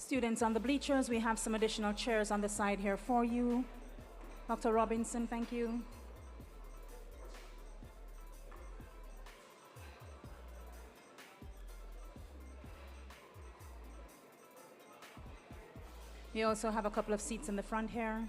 Students on the bleachers, we have some additional chairs on the side here for you. Dr. Robinson, thank you. We also have a couple of seats in the front here.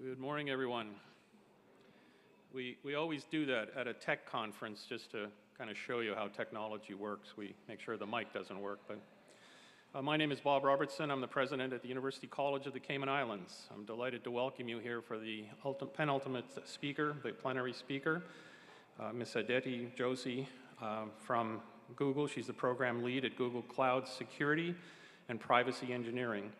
Good morning, everyone. We always do that at a tech conference just to kind of show you how technology works. We make sure the mic doesn't work. But my name is Bob Robertson. I'm the president at the University College of the Cayman Islands. I'm delighted to welcome you here for the penultimate speaker, the plenary speaker, Ms. Aditi Joshi from Google. She's the program lead at Google Cloud Security and Privacy Engineering.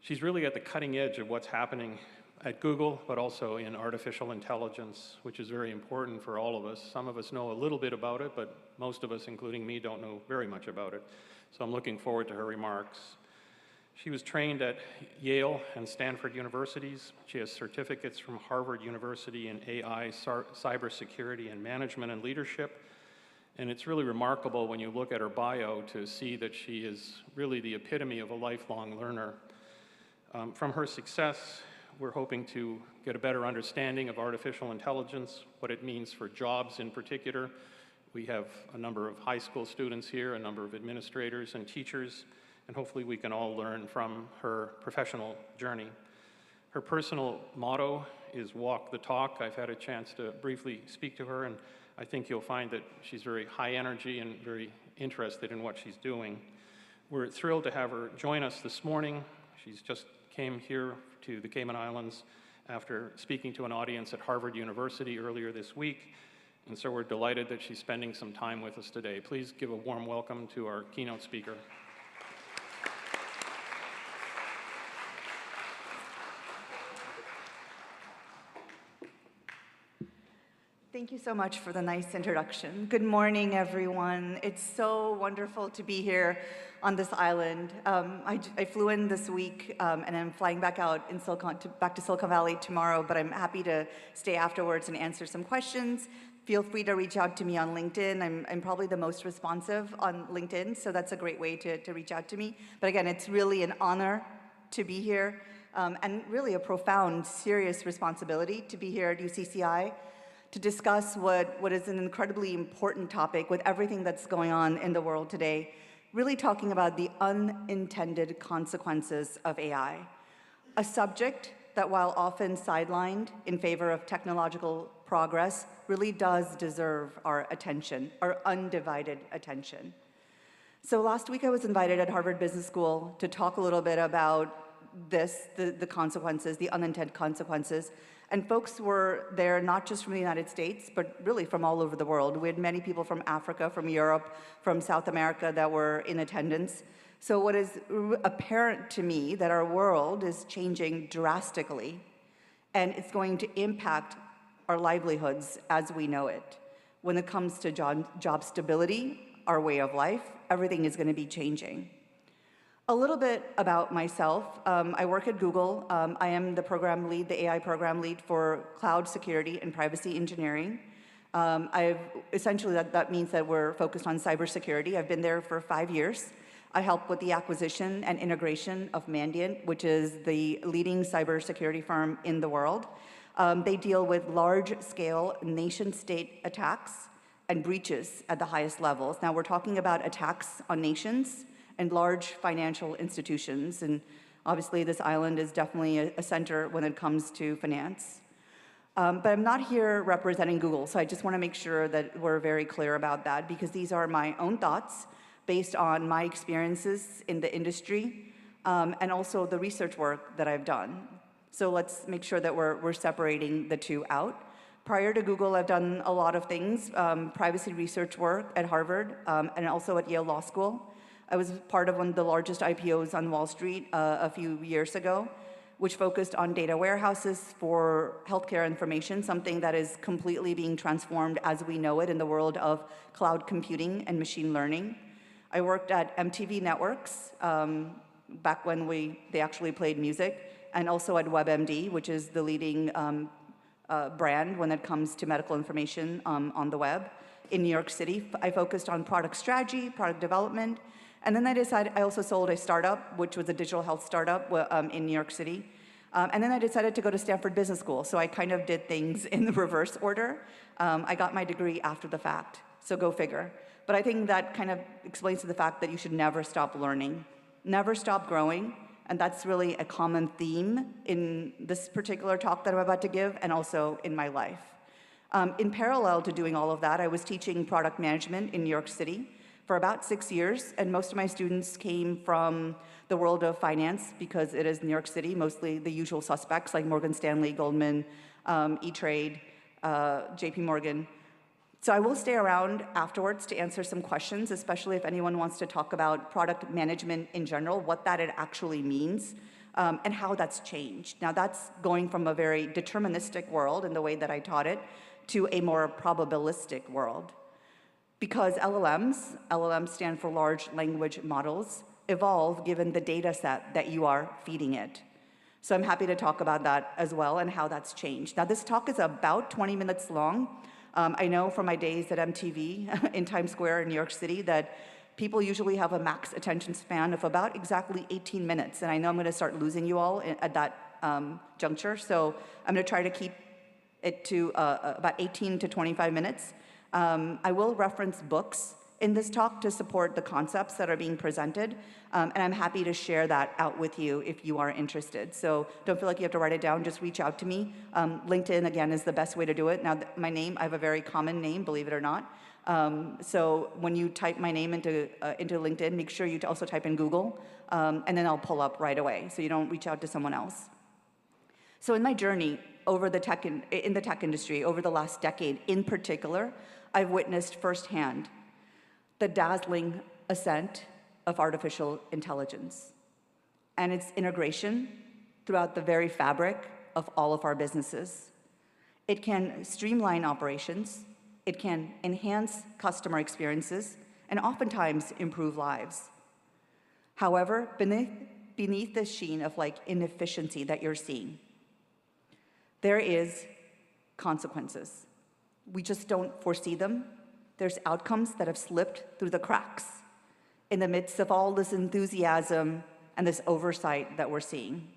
She's really at the cutting edge of what's happening at Google, but also in artificial intelligence, which is very important for all of us. Some of us know a little bit about it, but most of us, including me, don't know very much about it. So I'm looking forward to her remarks. She was trained at Yale and Stanford universities. She has certificates from Harvard University in AI, cybersecurity, and management and leadership. And it's really remarkable when you look at her bio to see that she is really the epitome of a lifelong learner. From her success, we're hoping to get a better understanding of artificial intelligence, what it means for jobs in particular. We have a number of high school students here, a number of administrators and teachers, and hopefully we can all learn from her professional journey. Her personal motto is walk the talk. I've had a chance to briefly speak to her, and I think you'll find that she's very high energy and very interested in what she's doing. We're thrilled to have her join us this morning. She's just came here to the Cayman Islands after speaking to an audience at Harvard University earlier this week, and so we're delighted that she's spending some time with us today. Please give a warm welcome to our keynote speaker. Thank you so much for the nice introduction. Good morning, everyone. It's so wonderful to be here on this island. I flew in this week, and I'm flying back out in back to Silicon Valley tomorrow, but I'm happy to stay afterwards and answer some questions. Feel free to reach out to me on LinkedIn. I'm probably the most responsive on LinkedIn, so that's a great way to reach out to me. But again, it's really an honor to be here, and really a profound, serious responsibility to be here at UCCI to discuss what is an incredibly important topic with everything that's going on in the world today, really talking about the unintended consequences of AI, a subject that, while often sidelined in favor of technological progress, really does deserve our attention, our undivided attention. So last week I was invited at Harvard Business School to talk a little bit about the consequences, the unintended consequences. And folks were there not just from the United States, but really from all over the world. We had many people from Africa, from Europe, from South America that were in attendance. So what is apparent to me that our world is changing drastically, and it's going to impact our livelihoods as we know it. When it comes to job stability, our way of life, everything is going to be changing. A little bit about myself. I work at Google. I am the program lead, the AI program lead for cloud security and privacy engineering. Essentially, that means that we're focused on cybersecurity. I've been there for 5 years. I help with the acquisition and integration of Mandiant, which is the leading cybersecurity firm in the world. They deal with large-scale nation-state attacks and breaches at the highest levels. Now, we're talking about attacks on nations and large financial institutions. And obviously, this island is definitely a center when it comes to finance. But I'm not here representing Google, so I just want to make sure that we're very clear about that, because these are my own thoughts based on my experiences in the industry, and also the research work that I've done. So let's make sure that we're separating the two out. Prior to Google, I've done a lot of things, privacy research work at Harvard, and also at Yale Law School. I was part of one of the largest IPOs on Wall Street a few years ago, which focused on data warehouses for healthcare information, something that is completely being transformed as we know it in the world of cloud computing and machine learning. I worked at MTV Networks back when they actually played music, and also at WebMD, which is the leading brand when it comes to medical information on the web. In New York City, I focused on product strategy, product development, and then I also sold a startup, which was a digital health startup in New York City. And then I decided to go to Stanford Business School, so I kind of did things in the reverse order. I got my degree after the fact, so go figure. But I think that kind of explains to the fact that you should never stop learning, never stop growing, And that's really a common theme in this particular talk that I'm about to give, and also in my life. In parallel to doing all of that, I was teaching product management in New York City for about 6 years, and most of my students came from the world of finance because it is New York City, mostly the usual suspects like Morgan Stanley, Goldman, E-Trade, JP Morgan. So I will stay around afterwards to answer some questions, especially if anyone wants to talk about product management in general, what that it actually means, and how that's changed. Now that's going from a very deterministic world in the way that I taught it to a more probabilistic world. Because LLMs stand for large language models, evolve given the data set that you are feeding it. So I'm happy to talk about that as well and how that's changed. Now this talk is about 20 minutes long. I know from my days at MTV in Times Square in New York City that people usually have a max attention span of about exactly 18 minutes. And I know I'm going to start losing you all at that juncture. So I'm going to try to keep it to about 18 to 25 minutes. I will reference books in this talk to support the concepts that are being presented, and I'm happy to share that out with you if you are interested. So don't feel like you have to write it down, just reach out to me. LinkedIn, again, is the best way to do it. Now, my name, I have a very common name, believe it or not. So when you type my name into LinkedIn, make sure you also type in Google, and then I'll pull up right away, so you don't reach out to someone else. So in my journey over in the tech industry, over the last decade in particular, I've witnessed firsthand the dazzling ascent of artificial intelligence and its integration throughout the very fabric of all of our businesses. It can streamline operations, it can enhance customer experiences, and oftentimes improve lives. However, beneath the sheen of inefficiency that you're seeing, there is consequences. We just don't foresee them. There's outcomes that have slipped through the cracks in the midst of all this enthusiasm and this oversight that we're seeing.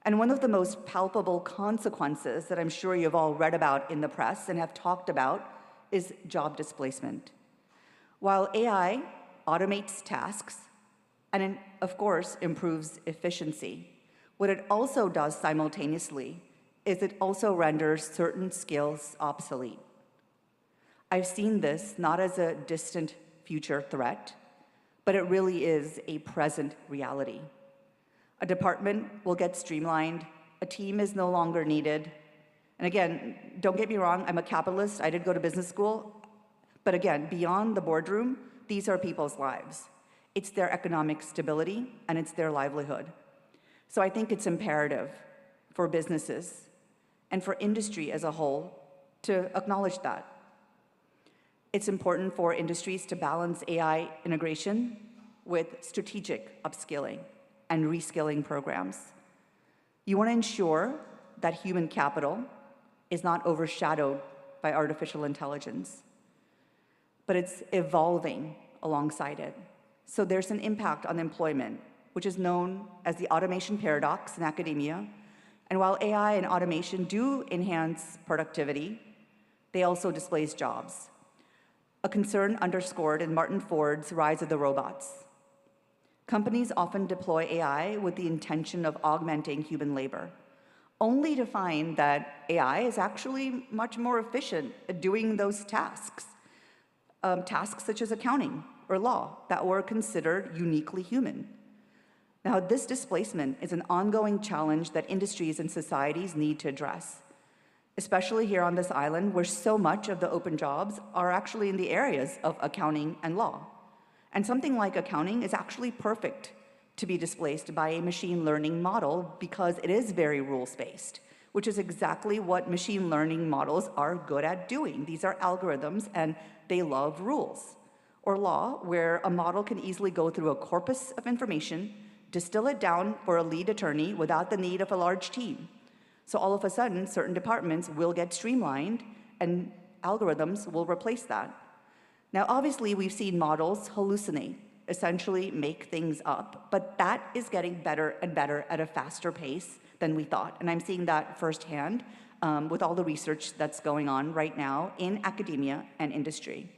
And one of the most palpable consequences that I'm sure you've all read about in the press and have talked about is job displacement. While AI automates tasks and, of course, improves efficiency, what it also does simultaneously is it also renders certain skills obsolete. I've seen this not as a distant future threat, but it really is a present reality. A department will get streamlined, a team is no longer needed. And again, don't get me wrong, I'm a capitalist, I did go to business school, but again, beyond the boardroom, these are people's lives. It's their economic stability and it's their livelihood. So I think it's imperative for businesses and for industry as a whole to acknowledge that. It's important for industries to balance AI integration with strategic upskilling and reskilling programs. You want to ensure that human capital is not overshadowed by artificial intelligence, but it's evolving alongside it. So there's an impact on employment, which is known as the automation paradox in academia. And while AI and automation do enhance productivity, they also displace jobs. A concern underscored in Martin Ford's Rise of the Robots. Companies often deploy AI with the intention of augmenting human labor, only to find that AI is actually much more efficient at doing those tasks, tasks such as accounting or law that were considered uniquely human. Now, this displacement is an ongoing challenge that industries and societies need to address, especially here on this island where so much of the open jobs are actually in the areas of accounting and law. And something like accounting is actually perfect to be displaced by a machine learning model because it is very rules-based, which is exactly what machine learning models are good at doing. These are algorithms and they love rules. Or law, where a model can easily go through a corpus of information, distill it down for a lead attorney without the need of a large team. So all of a sudden, certain departments will get streamlined and algorithms will replace that. Now, obviously, we've seen models hallucinate, essentially make things up, but that is getting better and better at a faster pace than we thought. And I'm seeing that firsthand with all the research that's going on right now in academia and industry.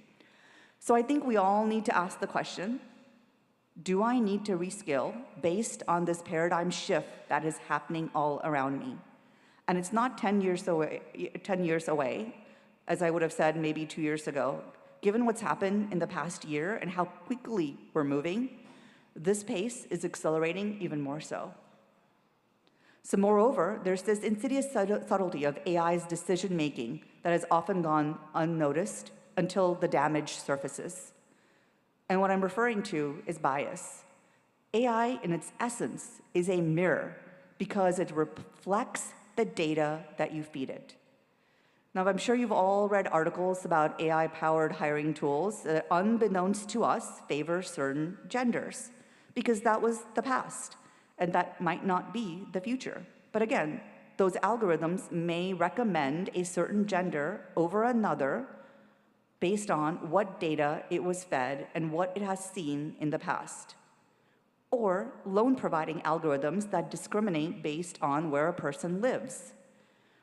So I think we all need to ask the question, Do I need to reskill based on this paradigm shift that is happening all around me? And it's not 10 years away, as I would have said maybe 2 years ago. Given what's happened in the past year and how quickly we're moving, this pace is accelerating even more so. So moreover, there's this insidious subtlety of AI's decision-making that has often gone unnoticed until the damage surfaces. And what I'm referring to is bias. AI, in its essence, is a mirror because it reflects the data that you feed it. Now, I'm sure you've all read articles about AI-powered hiring tools that, unbeknownst to us, favor certain genders, because that was the past, and that might not be the future. But again, those algorithms may recommend a certain gender over another based on what data it was fed and what it has seen in the past. Or loan-providing algorithms that discriminate based on where a person lives.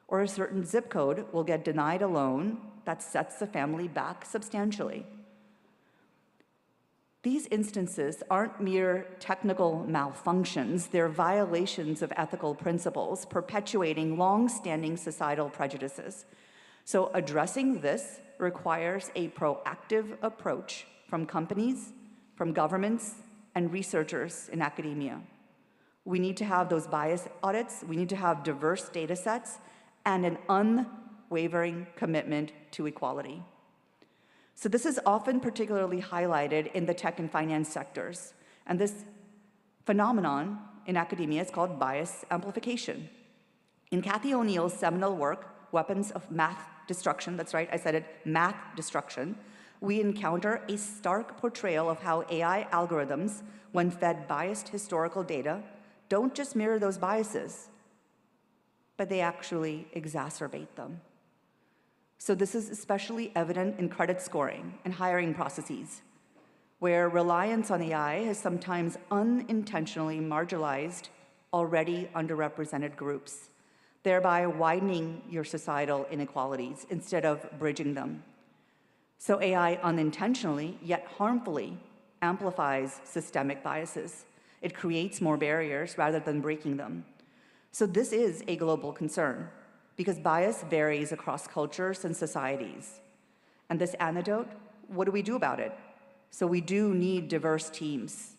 Or a certain zip code will get denied a loan that sets the family back substantially. These instances aren't mere technical malfunctions, they're violations of ethical principles, perpetuating long-standing societal prejudices. So addressing this requires a proactive approach from companies, from governments, and researchers in academia. We need to have those bias audits, we need to have diverse data sets, and an unwavering commitment to equality. So this is often particularly highlighted in the tech and finance sectors. And this phenomenon in academia is called bias amplification. In Cathy O'Neill's seminal work, Weapons of Math Destruction, that's right, I said it, math destruction, we encounter a stark portrayal of how AI algorithms, when fed biased historical data, don't just mirror those biases, but they actually exacerbate them. So this is especially evident in credit scoring and hiring processes, where reliance on AI has sometimes unintentionally marginalized already underrepresented groups, thereby widening your societal inequalities instead of bridging them. So AI unintentionally, yet harmfully, amplifies systemic biases. It creates more barriers rather than breaking them. So this is a global concern, because bias varies across cultures and societies. And this antidote, what do we do about it? So we do need diverse teams.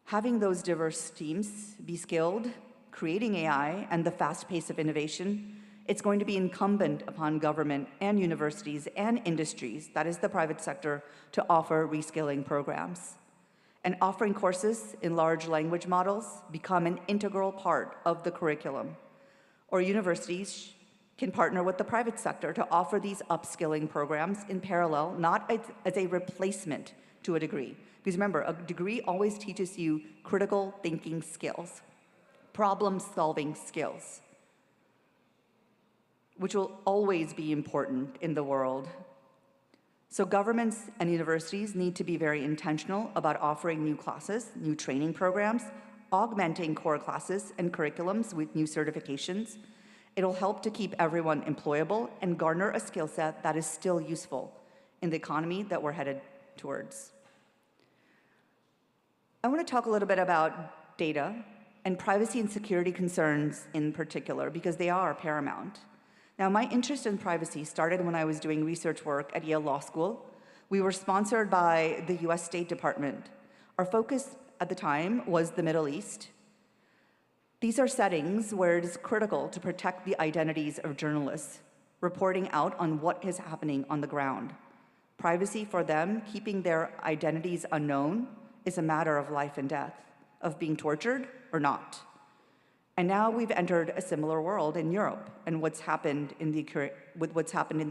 Having those diverse teams be skilled, creating AI, and the fast pace of innovation, it's going to be incumbent upon government and universities and industries, that is the private sector, to offer reskilling programs. And offering courses in large language models become an integral part of the curriculum. Or universities can partner with the private sector to offer these upskilling programs in parallel, not as a replacement to a degree. Because remember, a degree always teaches you critical thinking skills, problem-solving skills, which will always be important in the world. So governments and universities need to be very intentional about offering new classes, new training programs, augmenting core classes and curriculums with new certifications. It'll help to keep everyone employable and garner a skill set that is still useful in the economy that we're headed towards. I want to talk a little bit about data and privacy and security concerns in particular, because they are paramount. Now, my interest in privacy started when I was doing research work at Yale Law School. We were sponsored by the US State Department. Our focus at the time was the Middle East. These are settings where it is critical to protect the identities of journalists, reporting out on what is happening on the ground. Privacy for them, keeping their identities unknown, is a matter of life and death, of being tortured or not. And now we've entered a similar world in Europe and what's happened in the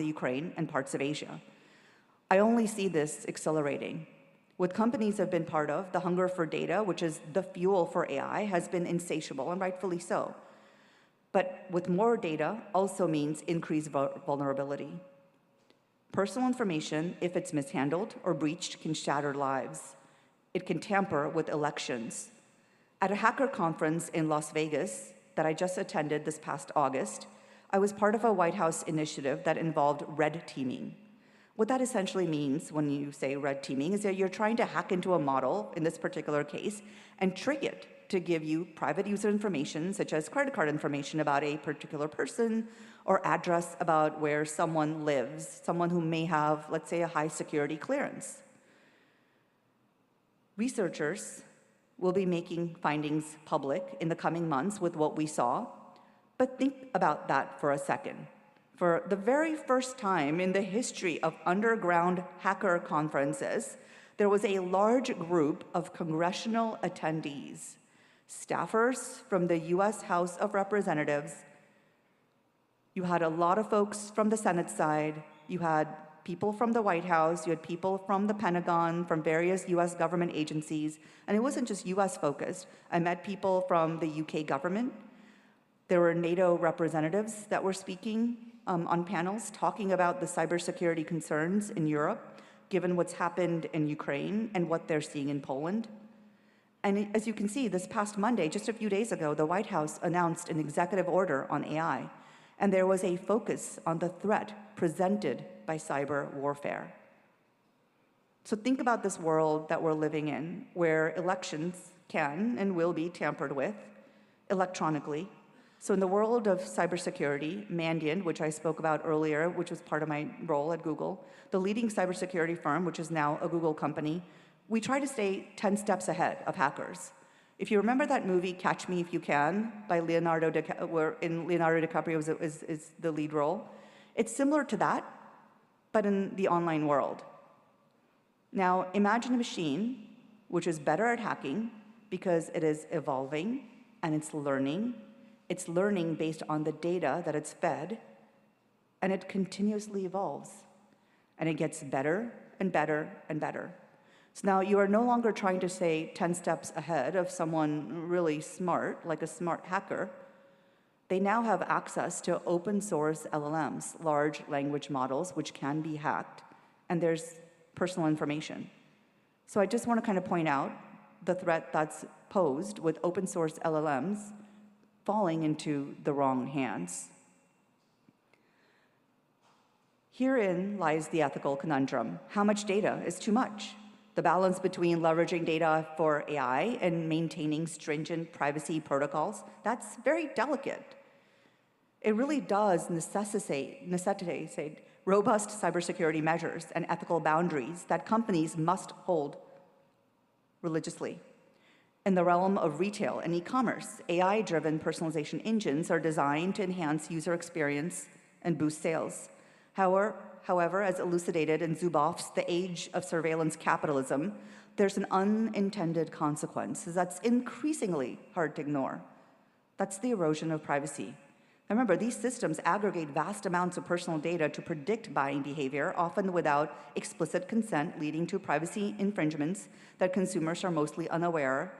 Ukraine and parts of Asia. I only see this accelerating. What companies have been part of, the hunger for data, which is the fuel for AI, has been insatiable, and rightfully so. But with more data also means increased vulnerability. Personal information, if it's mishandled or breached, can shatter lives. It can tamper with elections. At a hacker conference in Las Vegas that I just attended this past August, I was part of a White House initiative that involved red teaming, What that essentially means when you say red teaming is that you're trying to hack into a model, in this particular case, and trick it to give you private user information, such as credit card information about a particular person or address about where someone lives, someone who may have, let's say, a high security clearance. Researchers will be making findings public in the coming months with what we saw, but think about that for a second. For the very first time in the history of underground hacker conferences, there was a large group of congressional attendees, staffers from the US House of Representatives. You had a lot of folks from the Senate side. You had people from the White House. You had people from the Pentagon, from various US government agencies. And it wasn't just US focused. I met people from the UK government. There were NATO representatives that were speaking on panels talking about the cybersecurity concerns in Europe, given what's happened in Ukraine and what they're seeing in Poland. And as you can see, this past Monday, just a few days ago, the White House announced an executive order on AI, and there was a focus on the threat presented by cyber warfare. So think about this world that we're living in, where elections can and will be tampered with electronically. So in the world of cybersecurity, Mandiant, which I spoke about earlier, which was part of my role at Google, the leading cybersecurity firm, which is now a Google company, we try to stay 10 steps ahead of hackers. If you remember that movie, Catch Me If You Can, by Leonardo DiCaprio is the lead role, it's similar to that, but in the online world. Now, imagine a machine which is better at hacking because it is evolving and it's learning. It's learning based on the data that it's fed, and it continuously evolves. And it gets better and better and better. So now you are no longer trying to stay 10 steps ahead of someone really smart, like a smart hacker. They now have access to open source LLMs, large language models, which can be hacked, and there's personal information. So I just want to kind of point out the threat that's posed with open source LLMs falling into the wrong hands. Herein lies the ethical conundrum. How much data is too much? The balance between leveraging data for AI and maintaining stringent privacy protocols, that's very delicate. It really does necessitate robust cybersecurity measures and ethical boundaries that companies must hold religiously. In the realm of retail and e-commerce, AI-driven personalization engines are designed to enhance user experience and boost sales. However, as elucidated in Zuboff's The Age of Surveillance Capitalism, there's an unintended consequence that's increasingly hard to ignore. That's the erosion of privacy. Remember, these systems aggregate vast amounts of personal data to predict buying behavior, often without explicit consent, leading to privacy infringements that consumers are mostly unaware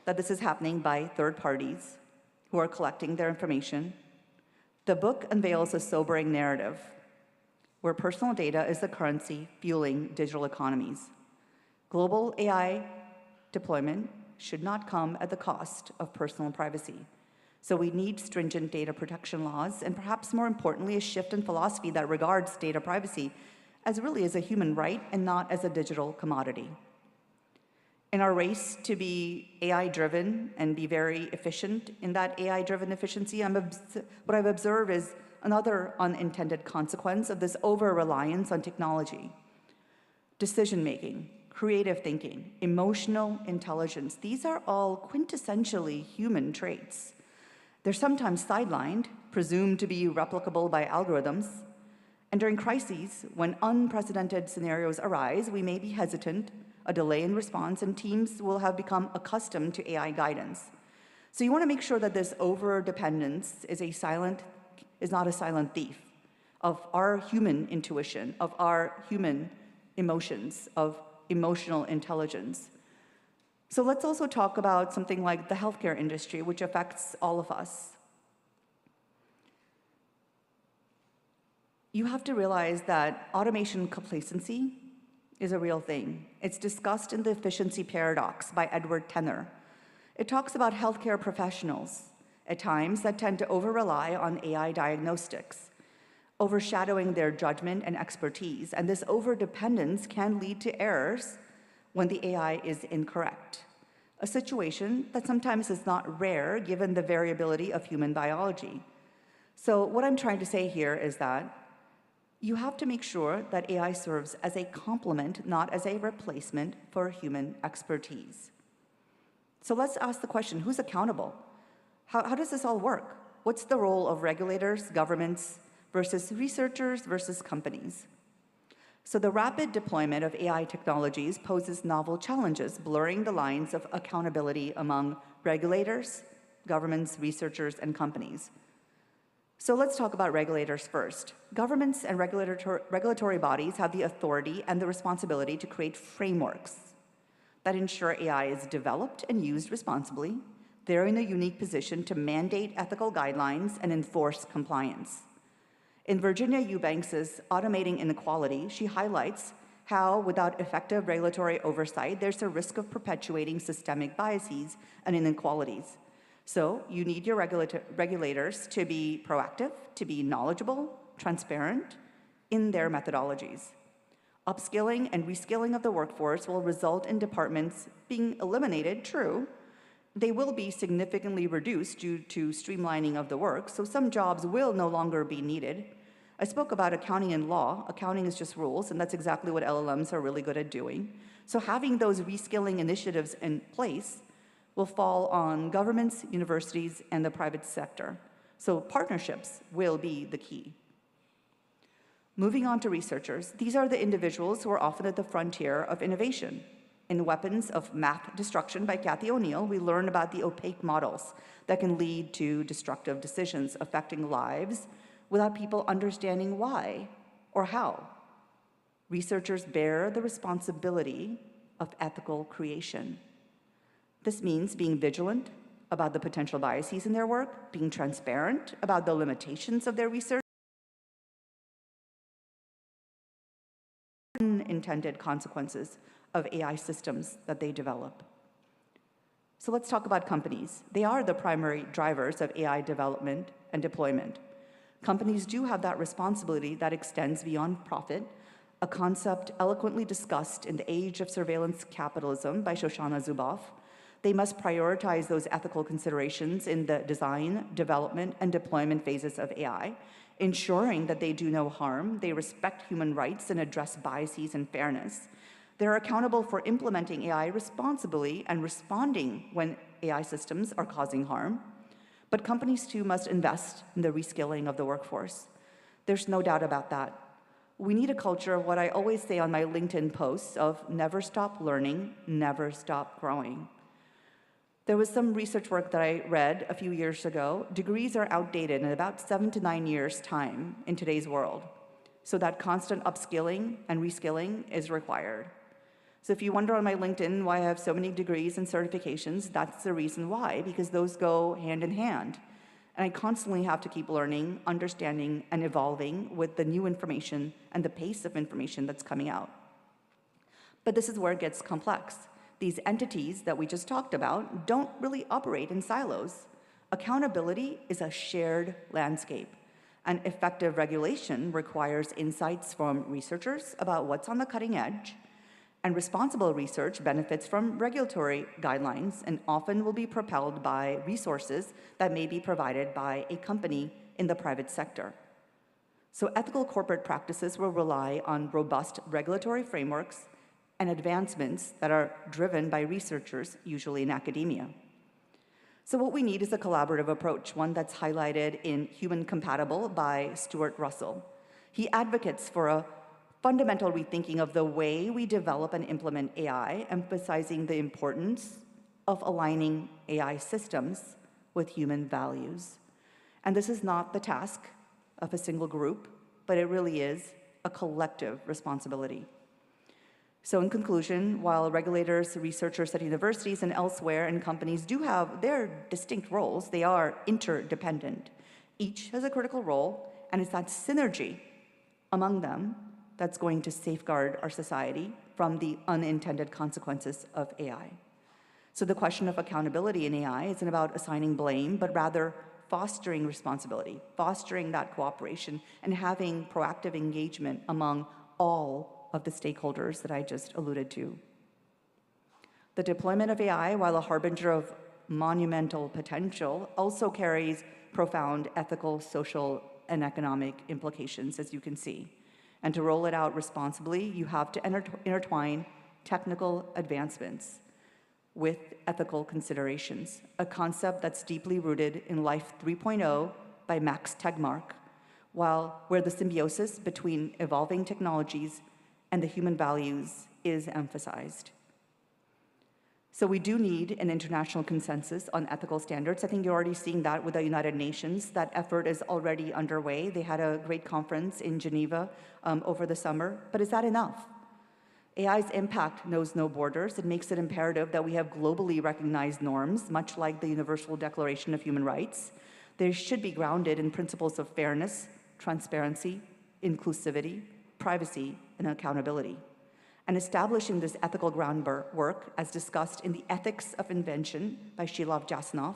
that this is happening by third parties who are collecting their information. The book unveils a sobering narrative where personal data is the currency fueling digital economies. Global AI deployment should not come at the cost of personal privacy. So we need stringent data protection laws, and perhaps more importantly, a shift in philosophy that regards data privacy as really as a human right and not as a digital commodity. In our race to be AI-driven and be very efficient in that AI-driven efficiency, what I've observed is another unintended consequence of this over-reliance on technology. Decision-making, creative thinking, emotional intelligence, these are all quintessentially human traits. They're sometimes sidelined, presumed to be replicable by algorithms, and during crises, when unprecedented scenarios arise, we may be hesitant, a delay in response, and teams will have become accustomed to AI guidance. So you want to make sure that this over-dependence is not a silent thief of our human intuition, of our human emotions, of emotional intelligence. So let's also talk about something like the healthcare industry, which affects all of us. You have to realize that automation complacency is a real thing. It's discussed in The Efficiency Paradox by Edward Tenner. It talks about healthcare professionals at times that tend to over-rely on AI diagnostics. overshadowing their judgment and expertise. And this overdependence can lead to errors when the AI is incorrect, a situation that sometimes is not rare given the variability of human biology. So what I'm trying to say here is that you have to make sure that AI serves as a complement, not as a replacement for human expertise. So let's ask the question, who's accountable? How does this all work? What's the role of regulators, governments, versus researchers versus companies? So the rapid deployment of AI technologies poses novel challenges, blurring the lines of accountability among regulators, governments, researchers, and companies. So let's talk about regulators first. Governments and regulatory bodies have the authority and the responsibility to create frameworks that ensure AI is developed and used responsibly. They're in a unique position to mandate ethical guidelines and enforce compliance. In Virginia Eubanks' Automating Inequality, she highlights how, without effective regulatory oversight, there's a risk of perpetuating systemic biases and inequalities. So you need your regulators to be proactive, to be knowledgeable, transparent in their methodologies. Upskilling and reskilling of the workforce will result in departments being eliminated, true. They will be significantly reduced due to streamlining of the work, so some jobs will no longer be needed. I spoke about accounting and law. Accounting is just rules, and that's exactly what LLMs are really good at doing. So having those reskilling initiatives in place will fall on governments, universities, and the private sector. So partnerships will be the key. Moving on to researchers, these are the individuals who are often at the frontier of innovation. In Weapons of Math Destruction by Cathy O'Neil, we learn about the opaque models that can lead to destructive decisions affecting lives without people understanding why or how. Researchers bear the responsibility of ethical creation. This means being vigilant about the potential biases in their work, being transparent about the limitations of their research, unintended consequences of AI systems that they develop. So let's talk about companies. They are the primary drivers of AI development and deployment. Companies do have that responsibility that extends beyond profit, a concept eloquently discussed in The Age of Surveillance Capitalism by Shoshana Zuboff. They must prioritize those ethical considerations in the design, development, and deployment phases of AI, ensuring that they do no harm, they respect human rights, and address biases and fairness. They're accountable for implementing AI responsibly and responding when AI systems are causing harm. But companies too must invest in the reskilling of the workforce. There's no doubt about that. We need a culture of what I always say on my LinkedIn posts of never stop learning, never stop growing. There was some research work that I read a few years ago. Degrees are outdated in about 7 to 9 years' time in today's world. So that constant upskilling and reskilling is required. So if you wonder on my LinkedIn why I have so many degrees and certifications, that's the reason why, because those go hand in hand. And I constantly have to keep learning, understanding, and evolving with the new information and the pace of information that's coming out. But this is where it gets complex. These entities that we just talked about don't really operate in silos. Accountability is a shared landscape, and effective regulation requires insights from researchers about what's on the cutting edge, and responsible research benefits from regulatory guidelines and often will be propelled by resources that may be provided by a company in the private sector. So ethical corporate practices will rely on robust regulatory frameworks and advancements that are driven by researchers, usually in academia. So what we need is a collaborative approach, one that's highlighted in Human Compatible by Stuart Russell. He advocates for a fundamental rethinking of the way we develop and implement AI, emphasizing the importance of aligning AI systems with human values. And this is not the task of a single group, but it really is a collective responsibility. So in conclusion, while regulators, researchers at universities and elsewhere and companies do have their distinct roles, they are interdependent. Each has a critical role, and it's that synergy among them that's going to safeguard our society from the unintended consequences of AI. So the question of accountability in AI isn't about assigning blame, but rather fostering responsibility, fostering that cooperation, and having proactive engagement among all of the stakeholders that I just alluded to. The deployment of AI, while a harbinger of monumental potential, also carries profound ethical, social, and economic implications, as you can see. And to roll it out responsibly, you have to intertwine technical advancements with ethical considerations, a concept that's deeply rooted in Life 3.0 by Max Tegmark, where the symbiosis between evolving technologies and the human values is emphasized. So we do need an international consensus on ethical standards. I think you're already seeing that with the United Nations. That effort is already underway. They had a great conference in Geneva over the summer. But is that enough? AI's impact knows no borders. It makes it imperative that we have globally recognized norms, much like the Universal Declaration of Human Rights. They should be grounded in principles of fairness, transparency, inclusivity, privacy, and accountability. And establishing this ethical groundwork, as discussed in The Ethics of Invention by Shilov Jasnov,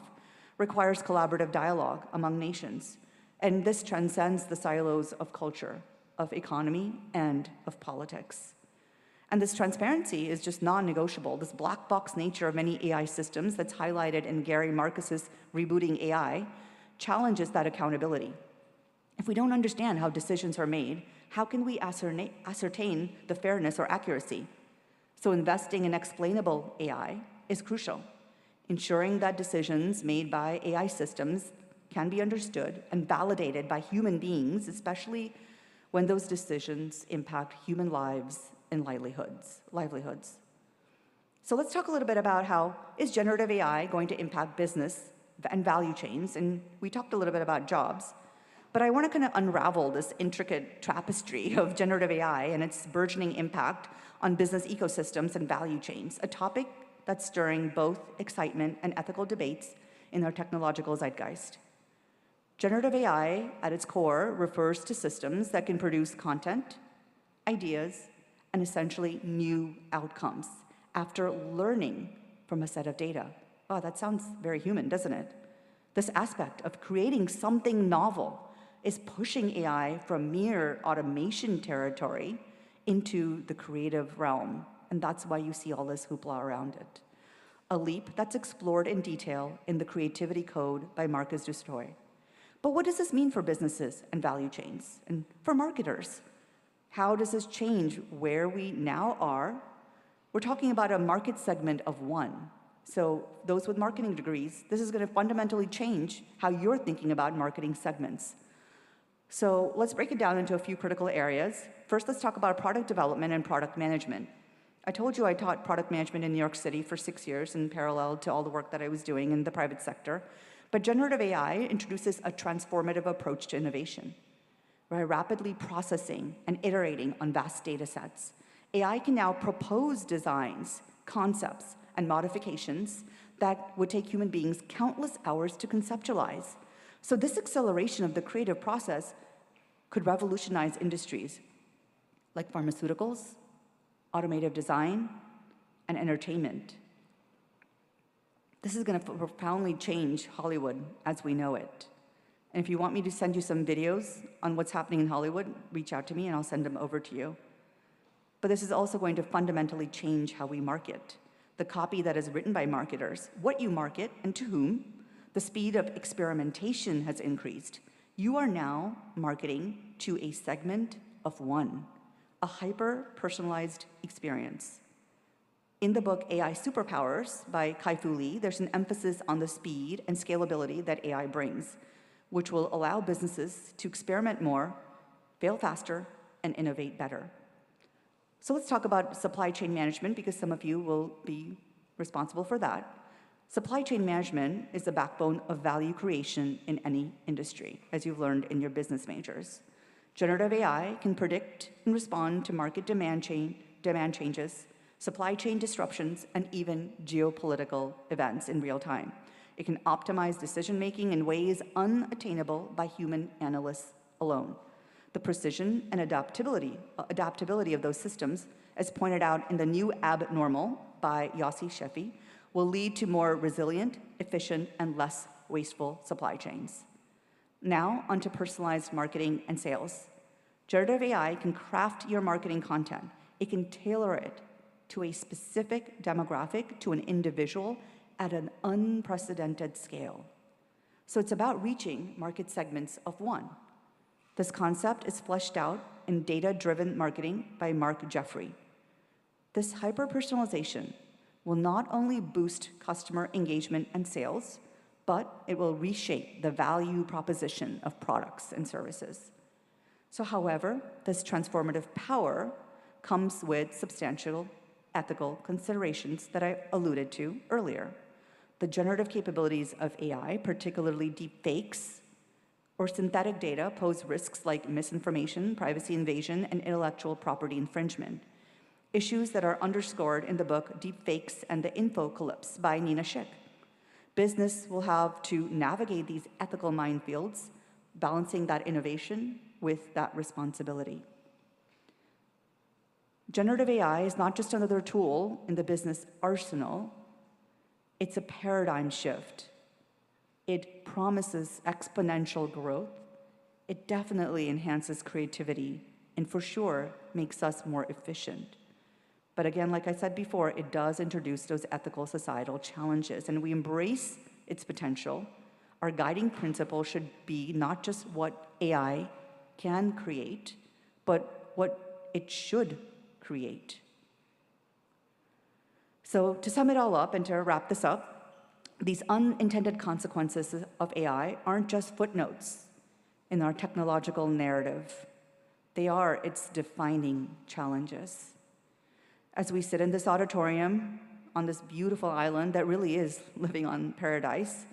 requires collaborative dialogue among nations. And this transcends the silos of culture, of economy, and of politics. And this transparency is just non-negotiable. This black box nature of many AI systems that's highlighted in Gary Marcus's Rebooting AI challenges that accountability. If we don't understand how decisions are made, how can we ascertain the fairness or accuracy? So investing in explainable AI is crucial, ensuring that decisions made by AI systems can be understood and validated by human beings, especially when those decisions impact human lives and livelihoods. So let's talk a little bit about how is generative AI going to impact business and value chains, and we talked a little bit about jobs. But I want to kind of unravel this intricate tapestry of generative AI and its burgeoning impact on business ecosystems and value chains, a topic that's stirring both excitement and ethical debates in our technological zeitgeist. Generative AI, at its core, refers to systems that can produce content, ideas, and essentially new outcomes after learning from a set of data. Wow, that sounds very human, doesn't it? This aspect of creating something novel is pushing AI from mere automation territory into the creative realm. And that's why you see all this hoopla around it. A leap that's explored in detail in the Creativity Code by Marcus Dustoy. But what does this mean for businesses and value chains? And for marketers? How does this change where we now are? We're talking about a market segment of one. So those with marketing degrees, this is going to fundamentally change how you're thinking about marketing segments. So let's break it down into a few critical areas. First, let's talk about product development and product management. I told you I taught product management in New York City for 6 years in parallel to all the work that I was doing in the private sector. But generative AI introduces a transformative approach to innovation. By rapidly processing and iterating on vast data sets, AI can now propose designs, concepts, and modifications that would take human beings countless hours to conceptualize. So this acceleration of the creative process could revolutionize industries like pharmaceuticals, automotive design, and entertainment. This is going to profoundly change Hollywood as we know it. And if you want me to send you some videos on what's happening in Hollywood, reach out to me and I'll send them over to you. But this is also going to fundamentally change how we market. The copy that is written by marketers, what you market and to whom. The speed of experimentation has increased. You are now marketing to a segment of one, a hyper-personalized experience. In the book AI Superpowers by Kai-Fu Lee, there's an emphasis on the speed and scalability that AI brings, which will allow businesses to experiment more, fail faster, and innovate better. So let's talk about supply chain management, because some of you will be responsible for that. Supply chain management is the backbone of value creation in any industry, as you've learned in your business majors. Generative AI can predict and respond to market demand changes, supply chain disruptions, and even geopolitical events in real time. It can optimize decision-making in ways unattainable by human analysts alone. The precision and adaptability of those systems, as pointed out in The New Abnormal by Yossi Sheffi, will lead to more resilient, efficient, and less wasteful supply chains. Now, onto personalized marketing and sales. Generative AI can craft your marketing content. It can tailor it to a specific demographic, to an individual, at an unprecedented scale. So it's about reaching market segments of one. This concept is fleshed out in Data-Driven Marketing by Mark Jeffrey. This hyper-personalization will not only boost customer engagement and sales, but it will reshape the value proposition of products and services. So, however, this transformative power comes with substantial ethical considerations that I alluded to earlier. The generative capabilities of AI, particularly deepfakes or synthetic data, pose risks like misinformation, privacy invasion, and intellectual property infringement, issues that are underscored in the book Deepfakes and the Infocalypse by Nina Schick. Business will have to navigate these ethical minefields, balancing that innovation with that responsibility. Generative AI is not just another tool in the business arsenal, it's a paradigm shift. It promises exponential growth. It definitely enhances creativity and for sure makes us more efficient. But again, like I said before, it does introduce those ethical societal challenges, and we embrace its potential. Our guiding principle should be not just what AI can create, but what it should create. So to sum it all up and to wrap this up, these unintended consequences of AI aren't just footnotes in our technological narrative. They are its defining challenges. As we sit in this auditorium on this beautiful island that really is living on paradise,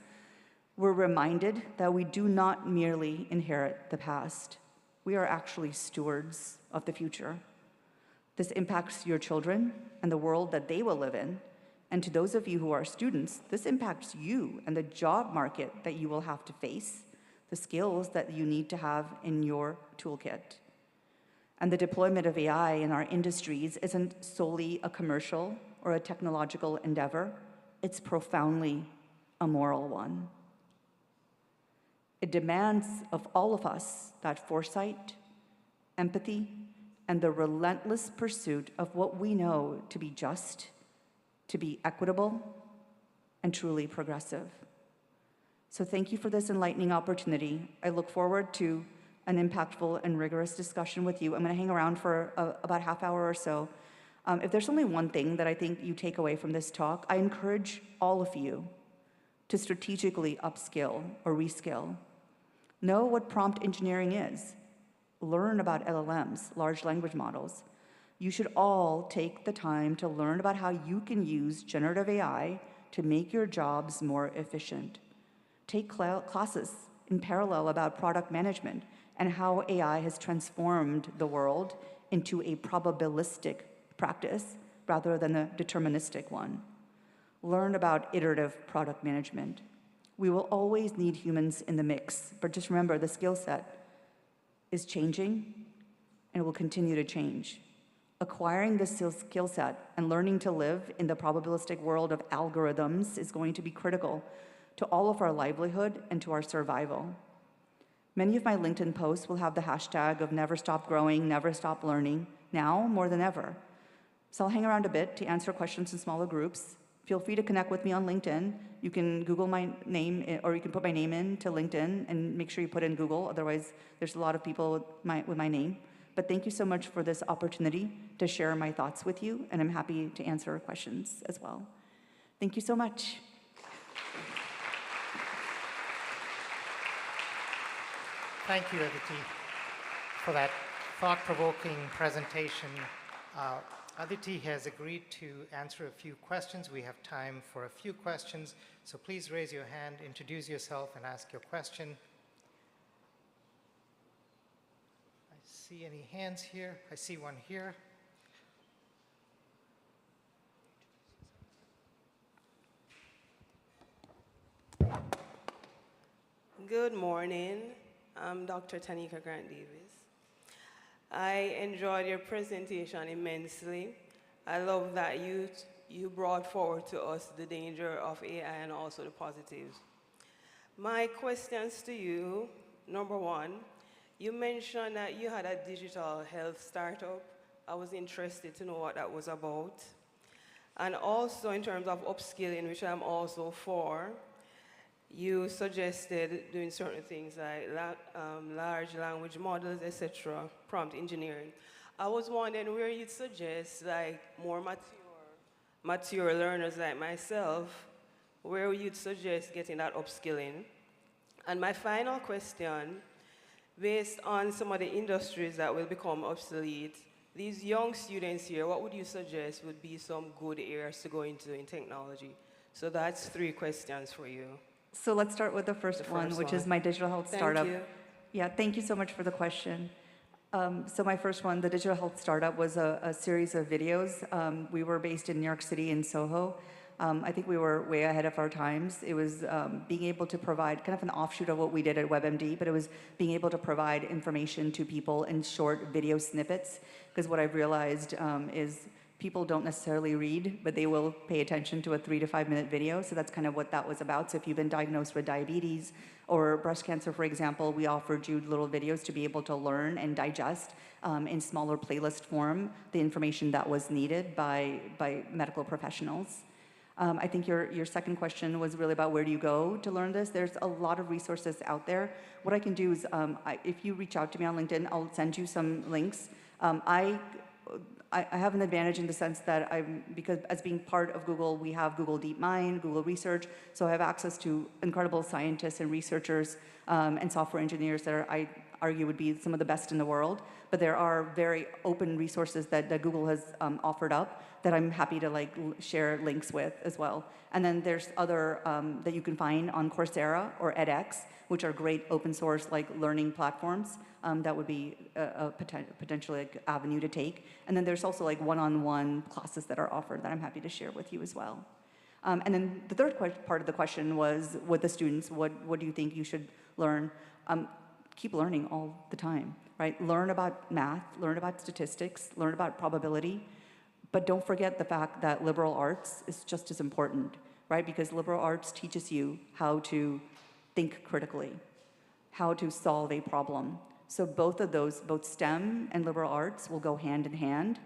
we're reminded that we do not merely inherit the past. We are actually stewards of the future. This impacts your children and the world that they will live in. And to those of you who are students, this impacts you and the job market that you will have to face, the skills that you need to have in your toolkit. And the deployment of AI in our industries isn't solely a commercial or a technological endeavor. It's profoundly a moral one. It demands of all of us that foresight, empathy, and the relentless pursuit of what we know to be just, to be equitable, and truly progressive. So thank you for this enlightening opportunity. I look forward to an impactful and rigorous discussion with you. I'm going to hang around for about half hour or so. If there's only one thing that I think you take away from this talk, I encourage all of you to strategically upskill or reskill. Know what prompt engineering is. Learn about LLMs, large language models. You should all take the time to learn about how you can use generative AI to make your jobs more efficient. Take classes in parallel about product management and how AI has transformed the world into a probabilistic practice rather than a deterministic one. Learn about iterative product management. We will always need humans in the mix, but just remember the skill set is changing and it will continue to change. Acquiring this skill set and learning to live in the probabilistic world of algorithms is going to be critical to all of our livelihood and to our survival. Many of my LinkedIn posts will have the hashtag of never stop growing, never stop learning, now more than ever. So I'll hang around a bit to answer questions in smaller groups. Feel free to connect with me on LinkedIn. You can Google my name, or you can put my name into LinkedIn and make sure you put in Google. Otherwise, there's a lot of people with my name. But thank you so much for this opportunity to share my thoughts with you, and I'm happy to answer questions as well. Thank you so much. Thank you, Aditi, for that thought-provoking presentation. Aditi has agreed to answer a few questions. We have time for a few questions, so please raise your hand, introduce yourself, and ask your question. I see any hands here? I see one here. Good morning. I'm Dr. Tanika Grant-Davis. I enjoyed your presentation immensely. I love that you brought forward to us the danger of AI and also the positives. My questions to you Number one, you mentioned that you had a digital health startup. I was interested to know what that was about. And also in terms of upskilling, which I'm also for, you suggested doing certain things like large language models, etc., prompt engineering. I was wondering where you'd suggest like more mature learners like myself, where you'd suggest getting that upskilling. And my final question, based on some of the industries that will become obsolete, these young students here, what would you suggest would be some good areas to go into in technology? So that's 3 questions for you. So let's start with the first one, which is my digital health startup. Thank you. Yeah, thank you so much for the question. So my first one, the digital health startup, was a series of videos. We were based in New York City in Soho. I think we were way ahead of our times. It was being able to provide kind of an offshoot of what we did at WebMD, but it was being able to provide information to people in short video snippets. Because what I've realized is people don't necessarily read, but they will pay attention to a 3 to 5 minute video. So that's kind of what that was about. So if you've been diagnosed with diabetes or breast cancer, for example, we offered you little videos to be able to learn and digest in smaller playlist form the information that was needed by medical professionals. I think your second question was really about where do you go to learn this. There's a lot of resources out there. What I can do is, if you reach out to me on LinkedIn, I'll send you some links. I have an advantage in the sense that because as being part of Google, we have Google DeepMind, Google Research, so I have access to incredible scientists and researchers and software engineers that I argue would be some of the best in the world. But there are very open resources that Google has offered up that I'm happy to share links with as well. And then there's other that you can find on Coursera or edX, which are great open source learning platforms. That would be a potential avenue to take. And then there's also one-on-one classes that are offered that I'm happy to share with you as well. And then the third part of the question was with the students, what do you think you should learn? Keep learning all the time, right? Learn about math, learn about statistics, learn about probability, but don't forget the fact that liberal arts is just as important, right? Because liberal arts teaches you how to think critically, how to solve a problem. So both of those, both STEM and liberal arts, will go hand in hand,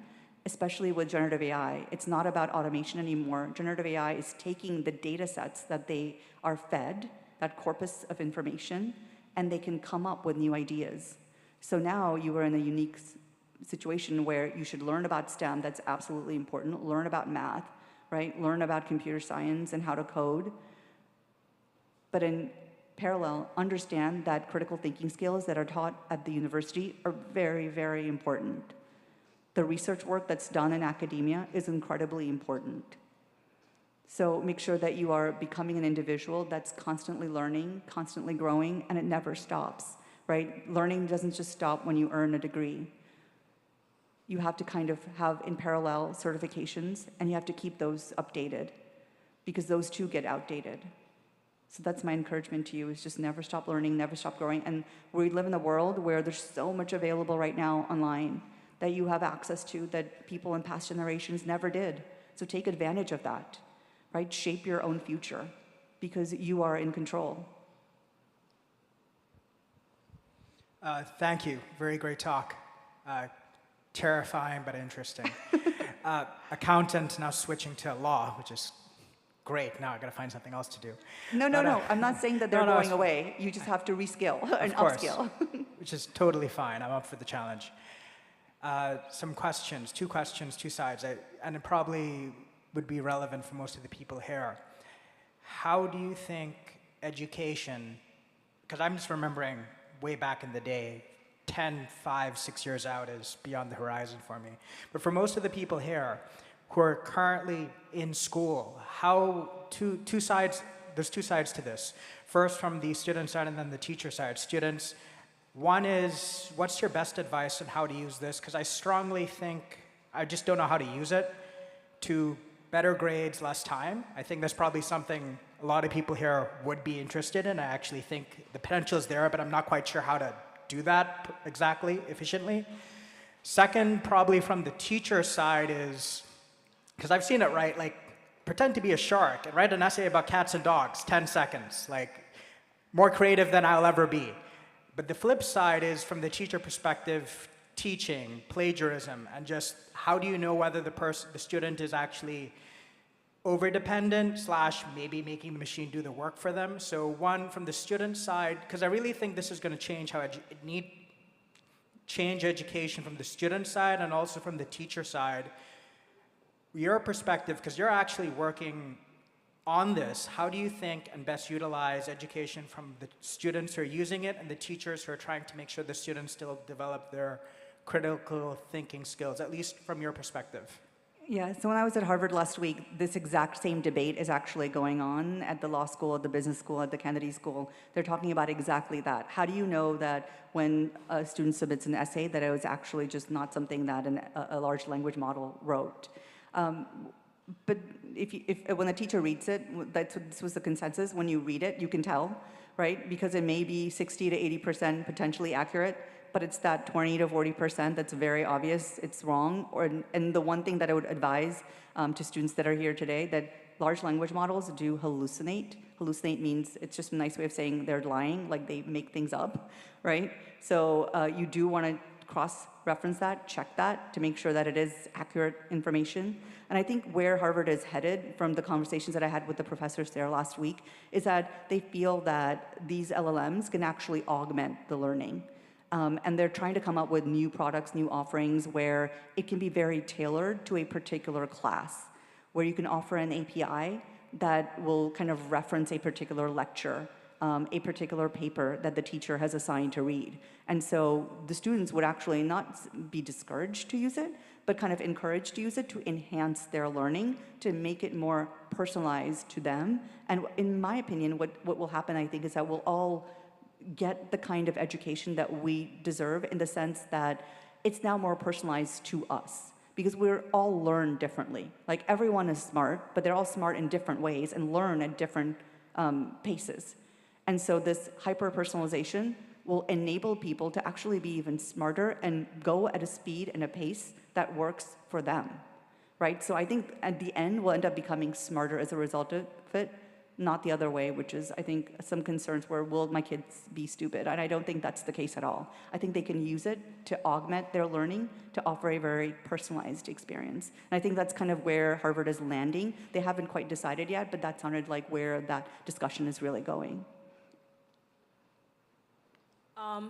especially with generative AI. It's not about automation anymore. Generative AI is taking the data sets that they are fed, that corpus of information, and they can come up with new ideas. So now you are in a unique situation where you should learn about STEM, that's absolutely important, learn about math, right? Learn about computer science and how to code. But in parallel, understand that critical thinking skills that are taught at the university are very, very important. The research work that's done in academia is incredibly important. So make sure that you are becoming an individual that's constantly learning, constantly growing, and it never stops, right? Learning doesn't just stop when you earn a degree. You have to kind of have in parallel certifications, and you have to keep those updated because those too get outdated. So that's my encouragement to you, is just never stop learning, never stop growing. And we live in a world where there's so much available right now online that you have access to that people in past generations never did. So take advantage of that, right? Shape your own future because you are in control. Thank you. Very great talk. Terrifying, but interesting. Accountant, now switching to law, which is great. Now I got to find something else to do. No. I'm not saying that they're going away. You just have to reskill and upskill. Which is totally fine. I'm up for the challenge. Some questions, 2 questions, 2 sides, and it probably would be relevant for most of the people here. How do you think education, because I'm just remembering way back in the day, 10, 5, 6 years out is beyond the horizon for me. But for most of the people here who are currently in school, two sides, there's 2 sides to this. First from the student side and then the teacher side. Students, one is, what's your best advice on how to use this? Because I strongly think, I just don't know how to use it to better grades, less time. I think that's probably something a lot of people here would be interested in. I actually think the potential is there, but I'm not quite sure how to do that exactly, efficiently. Second, probably from the teacher side is, because I've seen it, right? Pretend to be a shark and write an essay about cats and dogs, 10 seconds. More creative than I'll ever be. But the flip side is, from the teacher perspective, teaching, plagiarism, and just how do you know whether the student is actually over-dependent / maybe making the machine do the work for them. So one, from the student side, because I really think this is going to change how change education from the student side and also from the teacher side. Your perspective, because you're actually working on this, how do you think and best utilize education from the students who are using it and the teachers who are trying to make sure the students still develop their critical thinking skills, at least from your perspective? Yeah, so when I was at Harvard last week, this exact same debate is actually going on at the law school, at the business school, at the Kennedy School. They're talking about exactly that. How do you know that when a student submits an essay that it was actually just not something that a large language model wrote? But when a teacher reads it, this was the consensus, when you read it, you can tell, right? Because it may be 60 to 80% potentially accurate, but it's that 20 to 40% that's very obvious it's wrong. And the one thing that I would advise to students that are here today, that large language models do hallucinate. Hallucinate means it's just a nice way of saying they're lying, like they make things up, right? So you do want to cross-reference that, check that, to make sure that it is accurate information. And I think where Harvard is headed, from the conversations that I had with the professors there last week, is that they feel that these LLMs can actually augment the learning. And they're trying to come up with new products, new offerings, where it can be very tailored to a particular class, where you can offer an API that will kind of reference a particular lecture, a particular paper that the teacher has assigned to read. And so the students would actually not be discouraged to use it, but kind of encouraged to use it to enhance their learning, to make it more personalized to them. And in my opinion, what will happen, I think, is that we'll all get the kind of education that we deserve, in the sense that it's now more personalized to us, because we're all learn differently. Like, everyone is smart, but they're all smart in different ways and learn at different paces. And so this hyper-personalization will enable people to actually be even smarter and go at a speed and a pace that works for them, right? So I think at the end, we'll end up becoming smarter as a result of it, not the other way, which is, I think, some concerns where, will my kids be stupid? And I don't think that's the case at all. I think they can use it to augment their learning, to offer a very personalized experience. And I think that's kind of where Harvard is landing. They haven't quite decided yet, but that sounded like where that discussion is really going.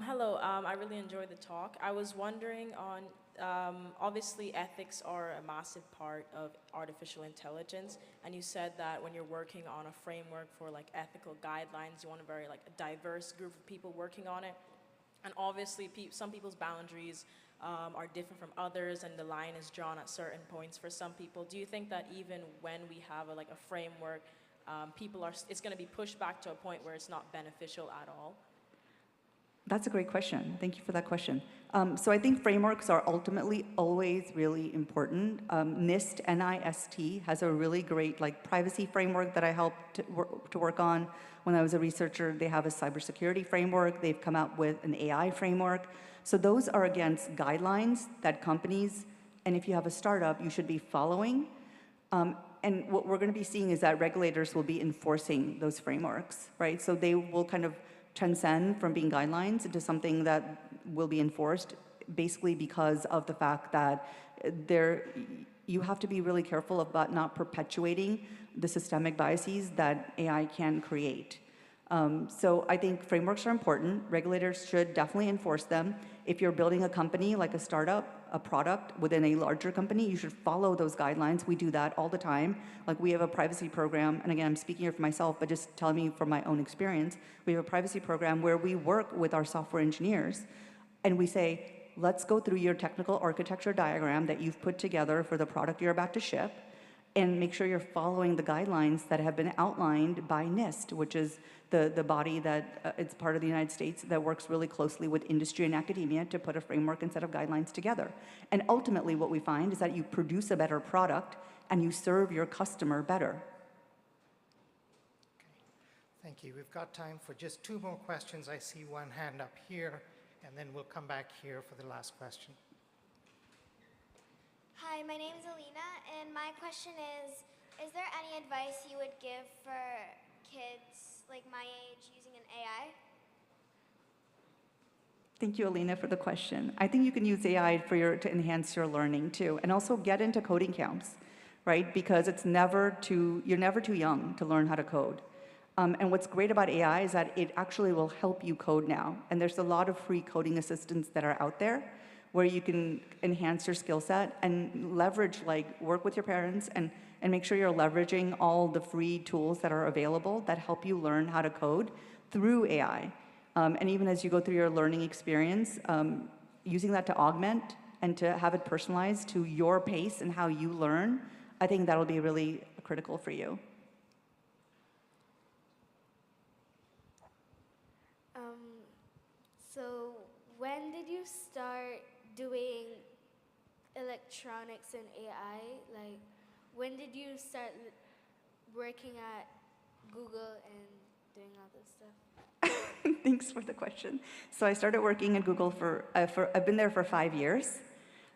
Hello, I really enjoyed the talk. I was wondering on, obviously ethics are a massive part of artificial intelligence, and you said that when you're working on a framework for like ethical guidelines, you want a very like a diverse group of people working on it. And obviously some people's boundaries are different from others, and the line is drawn at certain points for some people. Do you think that even when we have a framework, it's going to be pushed back to a point where it's not beneficial at all? That's a great question. Thank you for that question. So I think frameworks are ultimately always really important. NIST, N-I-S-T, has a really great privacy framework that I helped to work on when I was a researcher. They have a cybersecurity framework. They've come out with an AI framework. So those are against guidelines that companies, and if you have a startup, you should be following. And what we're going to be seeing is that regulators will be enforcing those frameworks, right? So they will kind of transcend from being guidelines into something that will be enforced, basically because of the fact that you have to be really careful about not perpetuating the systemic biases that AI can create. So I think frameworks are important. Regulators should definitely enforce them. If you're building a company, like a startup, a product within a larger company, you should follow those guidelines. We do that all the time. Like, we have a privacy program, and again, I'm speaking here for myself, but just telling me from my own experience. We have a privacy program where we work with our software engineers, and we say, let's go through your technical architecture diagram that you've put together for the product you're about to ship, and make sure you're following the guidelines that have been outlined by NIST, which is the body that it's part of the United States that works really closely with industry and academia to put a framework and set of guidelines together. And ultimately what we find is that you produce a better product and you serve your customer better. Okay. Thank you. We've got time for just 2 more questions. I see one hand up here, and then we'll come back here for the last question. Hi, my name is Alina, and my question is there any advice you would give for kids like my age using an AI? Thank you, Alina, for the question. I think you can use AI to enhance your learning too, and also get into coding camps, right? Because you're never too young to learn how to code. And what's great about AI is that it actually will help you code now. And there's a lot of free coding assistants that are out there where you can enhance your skill set and leverage, like work with your parents and make sure you're leveraging all the free tools that are available that help you learn how to code through AI. And even as you go through your learning experience, using that to augment and to have it personalized to your pace and how you learn, I think that'll be really critical for you. So when did you start doing electronics and AI? Like, when did you start working at Google and doing all this stuff? Thanks for the question. So I started working at Google I've been there for 5 years.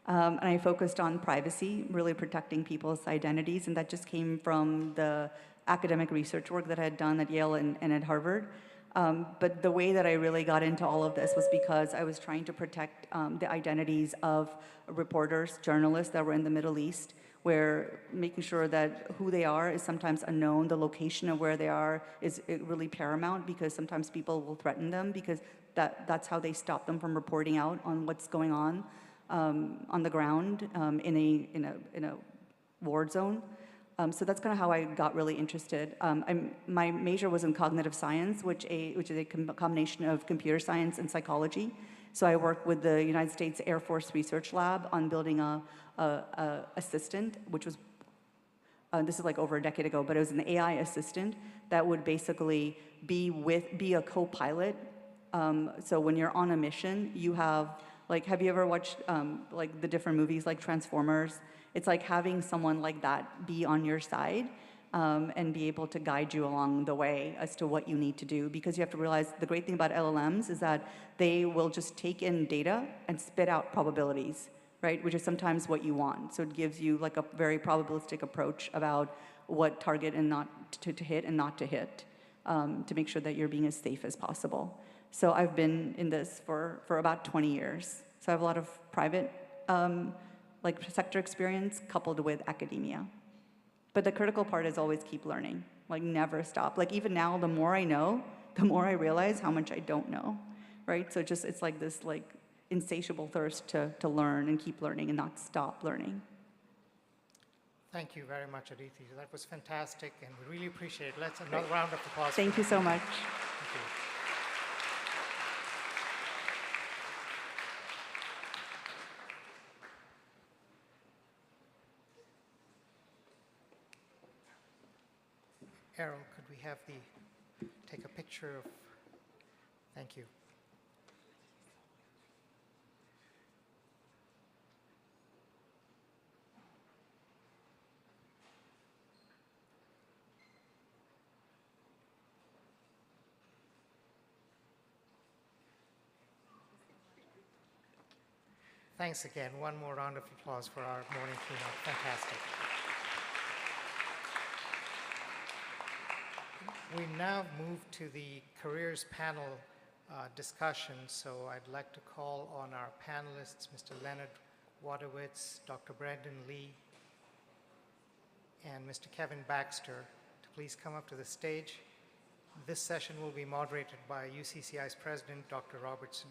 And I focused on privacy, really protecting people's identities. And that just came from the academic research work that I had done at Yale and at Harvard. But the way that I really got into all of this was because I was trying to protect the identities of reporters, journalists that were in the Middle East, where making sure that who they are is sometimes unknown, the location of where they are is really paramount, because sometimes people will threaten them because that's how they stop them from reporting out on what's going on the ground in a war zone. So that's kind of how I got really interested. My major was in cognitive science, which is a combination of computer science and psychology. So I worked with the United States Air Force Research Lab on building a assistant, which was, this is like over a decade ago, but it was an AI assistant that would basically be a co-pilot. So when you're on a mission, you have, like, have you ever watched like the different movies like Transformers? It's like having someone like that be on your side and be able to guide you along the way as to what you need to do. Because you have to realize the great thing about LLMs is that they will just take in data and spit out probabilities, right? Which is sometimes what you want. So it gives you like a very probabilistic approach about what target and not to hit and not to hit to make sure that you're being as safe as possible. So I've been in this for about 20 years. So I have a lot of private like sector experience coupled with academia. But the critical part is always keep learning, like never stop. Like even now, the more I know, the more I realize how much I don't know, right? So it's like this like insatiable thirst to learn and keep learning and not stop learning. Thank you very much, Aditi. That was fantastic, and we really appreciate it. Let's another round of applause. Thank you so much. Thank you. Errol, could we have take a picture of, thank you. Thanks again. One more round of applause for our morning keynote. Fantastic. We now move to the careers panel discussion. So I'd like to call on our panelists, Mr. Leonard Wadowitz, Dr. Brandon Lee, and Mr. Kevin Baxter to please come up to the stage. This session will be moderated by UCCI's president, Dr. Robertson.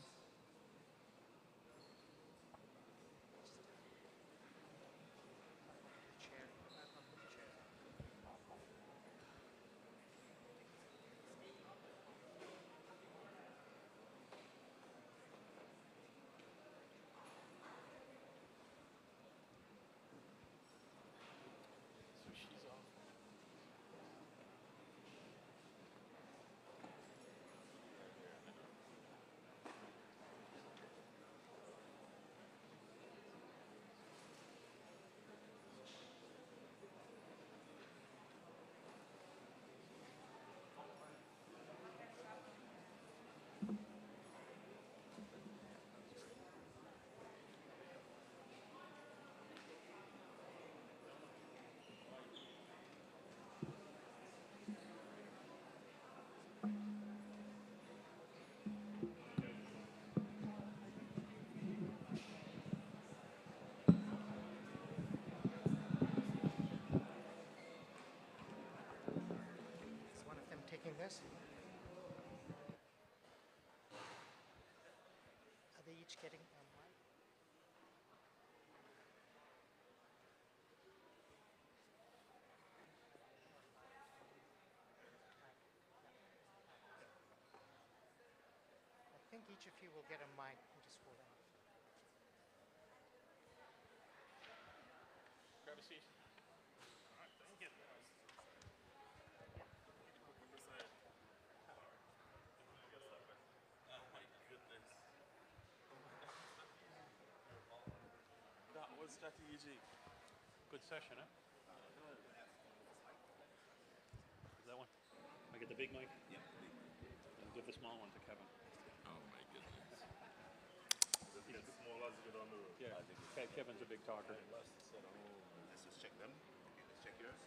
each getting a mic? I think each of you will get a mic. Just hold on. Grab a seat. That was strategic. Good session, huh? Is that one? I get the big mic? Yeah. And give the small one to Kevin. Oh my goodness. The smaller as you get on the road. Yeah, Kevin's a big talker. Let's just check them. Okay, let's check yours.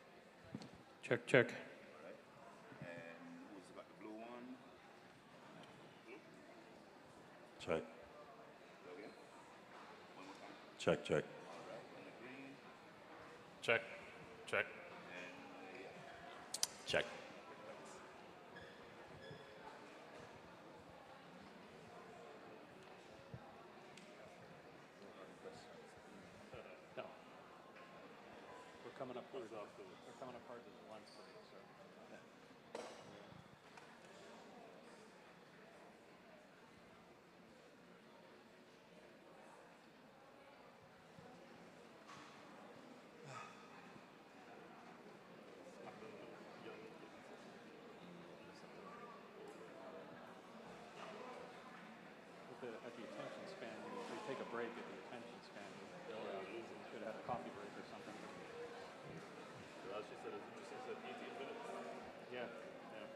Check, check. All right. And who's got the blue one? Blue? Check. Go again. One more time. Check, check. All right. And the green. Check, check. And Check. No. We're coming up hard to the lunch today, so. At the attention span, they take a break at the attention span. Should have had a coffee break or something. as she said, she said 18 minutes. Yeah, yeah.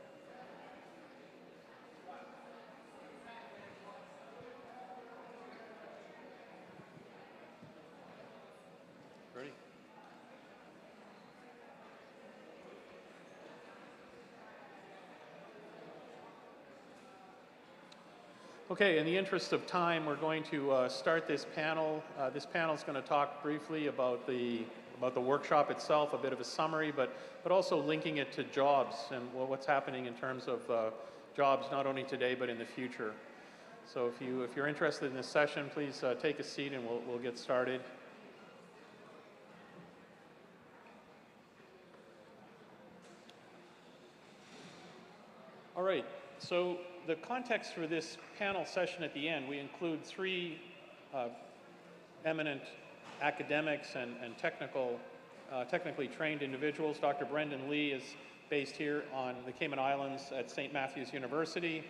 Ready? Okay, in the interest of time, we're going to start this panel. This panel is going to talk briefly about the workshop itself, a bit of a summary, but also linking it to jobs and what's happening in terms of jobs not only today but in the future. So if you're interested in this session, please take a seat and we'll get started. All right, so the context for this panel session at the end, we include three eminent academics and technically trained individuals. Dr. Brendan Lee is based here on the Cayman Islands at St. Matthew's University.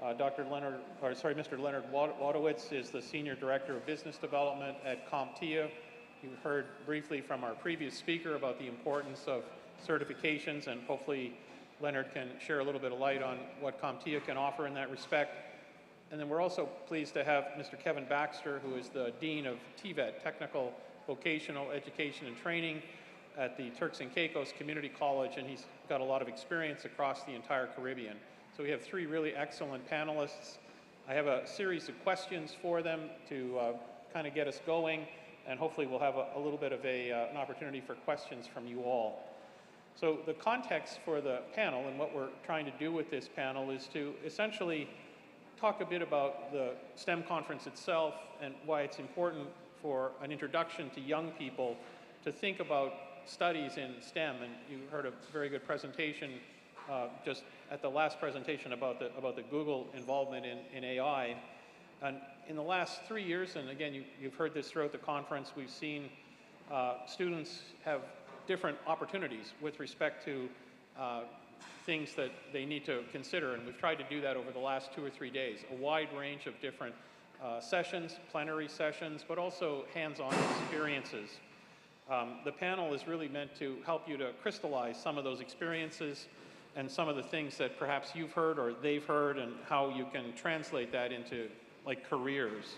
Mr. Leonard Wadowitz is the Senior Director of Business Development at CompTIA. You heard briefly from our previous speaker about the importance of certifications, and hopefully Leonard can share a little bit of light on what CompTIA can offer in that respect. And then we're also pleased to have Mr. Kevin Baxter, who is the Dean of TVET, Technical Vocational Education and Training at the Turks and Caicos Community College, and he's got a lot of experience across the entire Caribbean. So we have three really excellent panelists. I have a series of questions for them to kind of get us going, and hopefully we'll have a little bit of an opportunity for questions from you all. So the context for the panel and what we're trying to do with this panel is to essentially talk a bit about the STEM conference itself and why it's important for an introduction to young people to think about studies in STEM. And you heard a very good presentation just at the last presentation about the Google involvement in AI. And in the last 3 years, and again, you've heard this throughout the conference, we've seen students have different opportunities with respect to things that they need to consider, and we've tried to do that over the last 2 or 3 days. A wide range of different sessions, plenary sessions, but also hands-on experiences. The panel is really meant to help you to crystallize some of those experiences and some of the things that perhaps you've heard or they've heard, and how you can translate that into like careers.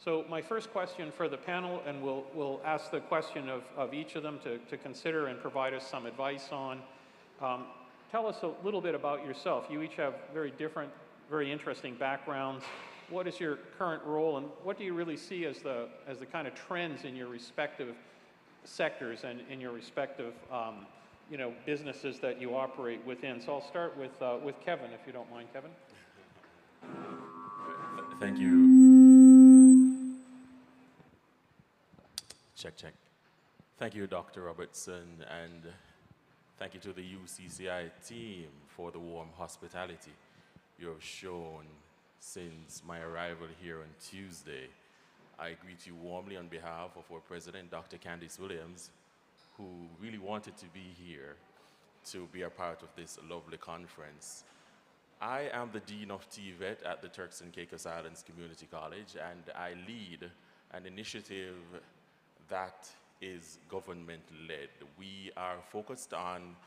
So my first question for the panel, and we'll ask the question of each of them to consider and provide us some advice on. Tell us a little bit about yourself. You each have very different, very interesting backgrounds. What is your current role, and what do you really see as the kind of trends in your respective sectors and in your respective businesses that you operate within? So I'll start with Kevin, if you don't mind, Kevin. Thank you. Check, check. Thank you, Dr. Robertson, and thank you to the UCCI team for the warm hospitality you have shown since my arrival here on Tuesday. I greet you warmly on behalf of our president, Dr. Candice Williams, who really wanted to be here to be a part of this lovely conference. I am the Dean of TVET at the Turks and Caicos Islands Community College, and I lead an initiative that is government-led. We are focused on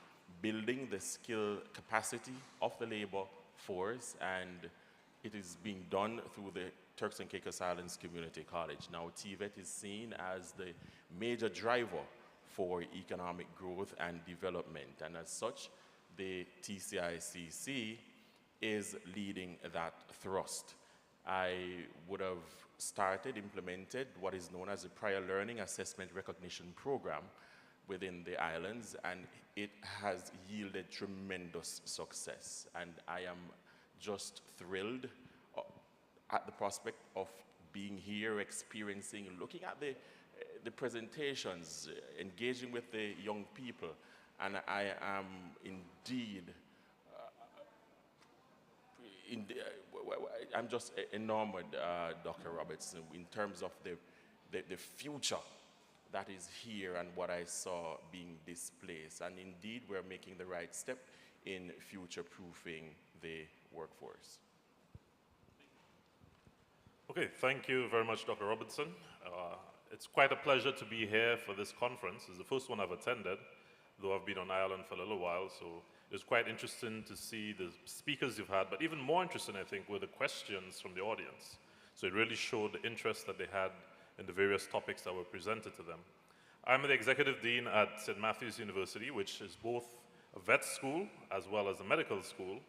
building the skill capacity of the labor force, and it is being done through the Turks and Caicos Islands Community College. Now, TVET is seen as the major driver for economic growth and development, and as such, the TCICC is leading that thrust. I would have implemented what is known as a prior learning assessment recognition program within the islands, and it has yielded tremendous success. And I am just thrilled at the prospect of being here, experiencing, looking at the presentations, engaging with the young people, and I am indeed I'm just enamored, Dr. Robertson, in terms of the future that is here and what I saw being displaced. And indeed, we're making the right step in future-proofing the workforce. Okay, thank you very much, Dr. Robertson. It's quite a pleasure to be here for this conference. It's the first one I've attended, though I've been on Ireland for a little while, so it was quite interesting to see the speakers you've had, but even more interesting, I think, were the questions from the audience. So it really showed the interest that they had in the various topics that were presented to them. I'm the Executive Dean at St. Matthew's University, which is both a vet school as well as a medical school,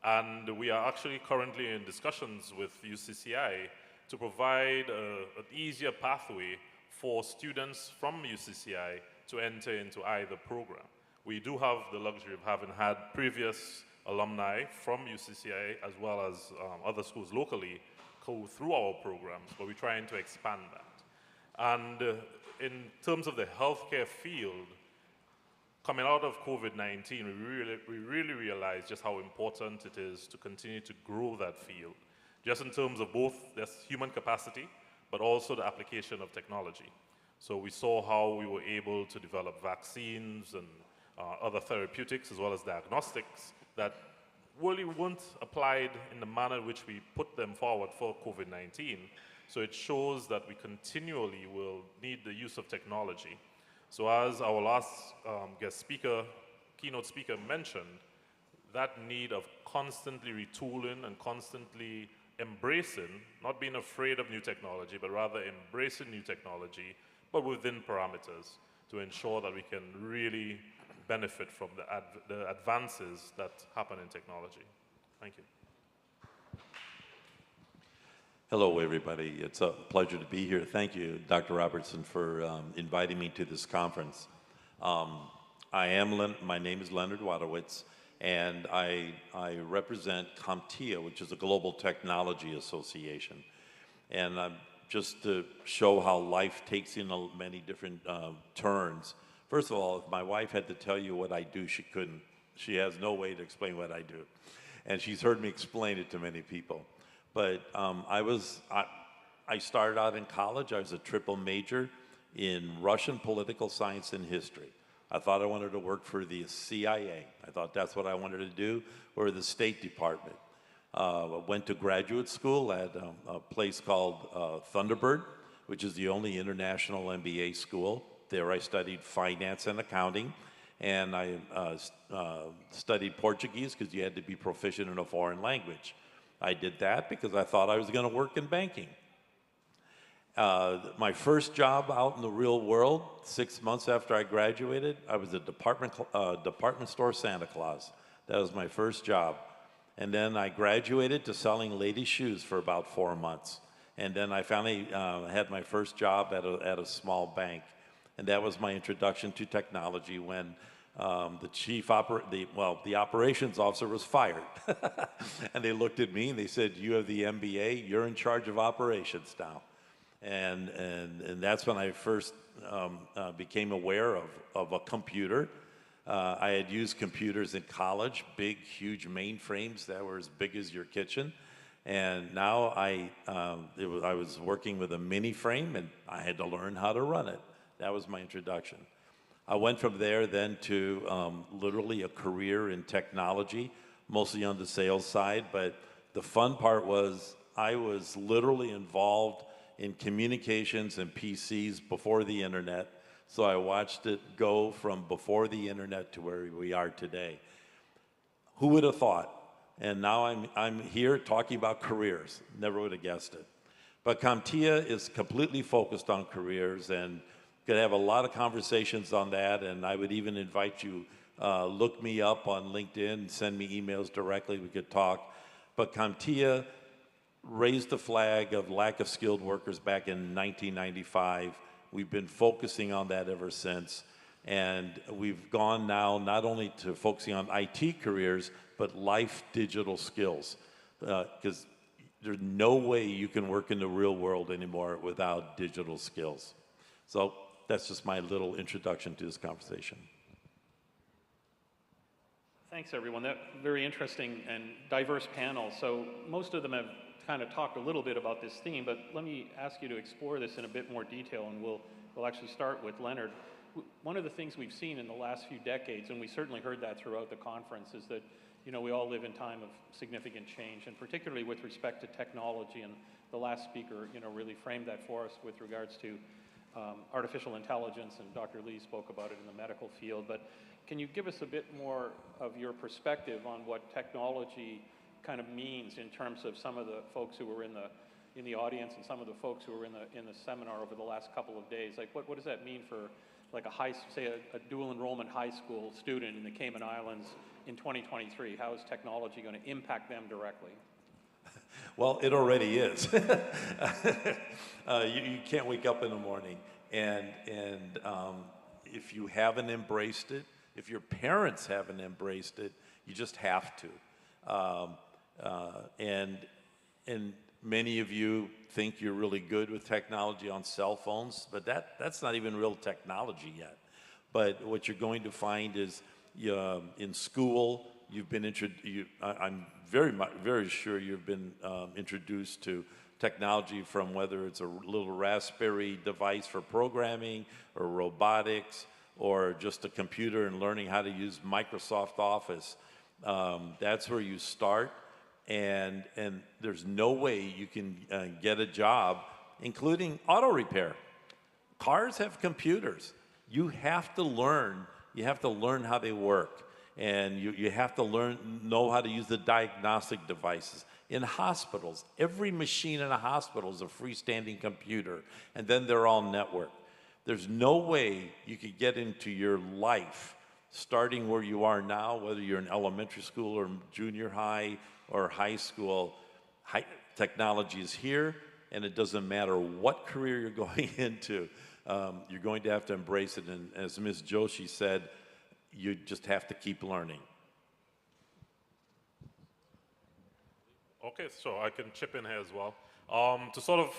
and we are actually currently in discussions with UCCI to provide an easier pathway for students from UCCI to enter into either program. We do have the luxury of having had previous alumni from UCCI as well as other schools locally go through our programs, but we're trying to expand that. And in terms of the healthcare field, coming out of COVID-19, we really realized just how important it is to continue to grow that field, just in terms of both this human capacity, but also the application of technology. So we saw how we were able to develop vaccines and other therapeutics as well as diagnostics that really weren't applied in the manner in which we put them forward for COVID-19. So it shows that we continually will need the use of technology. So as our last guest speaker, keynote speaker mentioned, that need of constantly retooling and constantly embracing, not being afraid of new technology, but rather embracing new technology, but within parameters to ensure that we can really benefit from the advances that happen in technology. Thank you. Hello, everybody. It's a pleasure to be here. Thank you, Dr. Robertson, for inviting me to this conference. My name is Leonard Wadowitz, and I represent CompTIA, which is a global technology association. And just to show how life takes in many different turns. First of all, if my wife had to tell you what I do, she couldn't. She has no way to explain what I do. And she's heard me explain it to many people. But I started out in college. I was a triple major in Russian political science and history. I thought I wanted to work for the CIA. I thought that's what I wanted to do, or the State Department. I went to graduate school at a place called Thunderbird, which is the only international MBA school. There I studied finance and accounting, and I studied Portuguese because you had to be proficient in a foreign language. I did that because I thought I was going to work in banking. My first job out in the real world, 6 months after I graduated, I was a department store Santa Claus. That was my first job. And then I graduated to selling ladies' shoes for about 4 months. And then I finally had my first job at a small bank. And that was my introduction to technology when the operations officer was fired. And they looked at me and they said, "You have the MBA, you're in charge of operations now." And that's when I first became aware of a computer. I had used computers in college, big, huge mainframes that were as big as your kitchen. And now I was working with a mini frame, and I had to learn how to run it. That was my introduction. I went from there then to literally a career in technology, mostly on the sales side. But the fun part was I was literally involved in communications and PCs before the internet. So I watched it go from before the internet to where we are today. Who would have thought? And now I'm here talking about careers. Never would have guessed it. But CompTIA is completely focused on careers, and could have a lot of conversations on that. And I would even invite you, look me up on LinkedIn, send me emails directly, we could talk. But CompTIA raised the flag of lack of skilled workers back in 1995. We've been focusing on that ever since. And we've gone now not only to focusing on IT careers, but life digital skills. Because there's no way you can work in the real world anymore without digital skills. So that's just my little introduction to this conversation. Thanks, everyone. That very interesting and diverse panel. So most of them have kind of talked a little bit about this theme, but let me ask you to explore this in a bit more detail, and we'll actually start with Leonard. One of the things we've seen in the last few decades, and we certainly heard that throughout the conference, is that we all live in time of significant change, and particularly with respect to technology. And the last speaker, really framed that for us with regards to artificial intelligence, and Dr. Lee spoke about it in the medical field. But can you give us a bit more of your perspective on what technology kind of means in terms of some of the folks who were in the audience and some of the folks who were in the seminar over the last couple of days? Like, what does that mean for, like, a dual enrollment high school student in the Cayman Islands in 2023? How is technology going to impact them directly? Well, it already is. You can't wake up in the morning, and if you haven't embraced it, if your parents haven't embraced it, you just have to. And many of you think you're really good with technology on cell phones, but that's not even real technology yet. But what you're going to find is in school, you've been I'm very sure you've been introduced to technology, from whether it's a little Raspberry device for programming or robotics, or just a computer and learning how to use Microsoft Office. That's where you start, and there's no way you can get a job, including auto repair. Cars have computers. You have to learn how they work. And you have to know how to use the diagnostic devices. In hospitals, every machine in a hospital is a freestanding computer, and then they're all networked. There's no way you could get into your life, starting where you are now, whether you're in elementary school or junior high or high school. Technology is here, and it doesn't matter what career you're going into. You're going to have to embrace it, and as Ms. Joshi said, you just have to keep learning. Okay, so I can chip in here as well. To sort of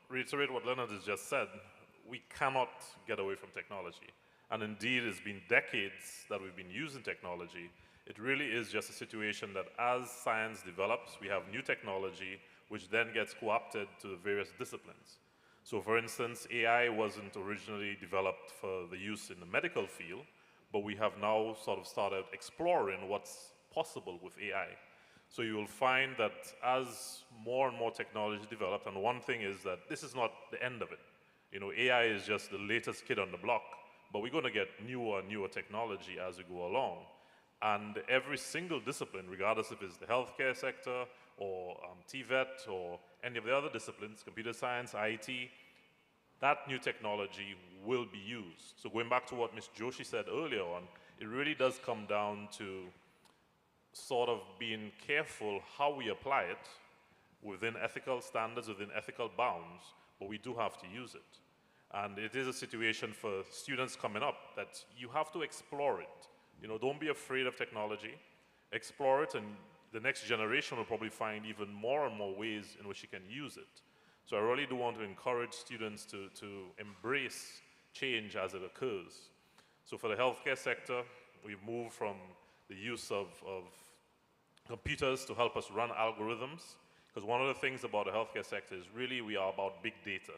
reiterate what Leonard has just said, we cannot get away from technology. And indeed, it's been decades that we've been using technology. It really is just a situation that as science develops, we have new technology, which then gets co-opted to the various disciplines. So for instance, AI wasn't originally developed for the use in the medical field, but we have now sort of started exploring what's possible with AI. So you will find that as more and more technology develops, and one thing is that this is not the end of it. AI is just the latest kid on the block, but we're going to get newer and newer technology as we go along. And every single discipline, regardless if it's the healthcare sector or TVET or any of the other disciplines, computer science, IT, that new technology will be used. So going back to what Ms. Joshi said earlier on, it really does come down to sort of being careful how we apply it within ethical standards, within ethical bounds, but we do have to use it. And it is a situation for students coming up that you have to explore it. Don't be afraid of technology. Explore it, and the next generation will probably find even more and more ways in which you can use it. So I really do want to encourage students to embrace change as it occurs. So for the healthcare sector, we've moved from the use of computers to help us run algorithms, because one of the things about the healthcare sector is really we are about big data.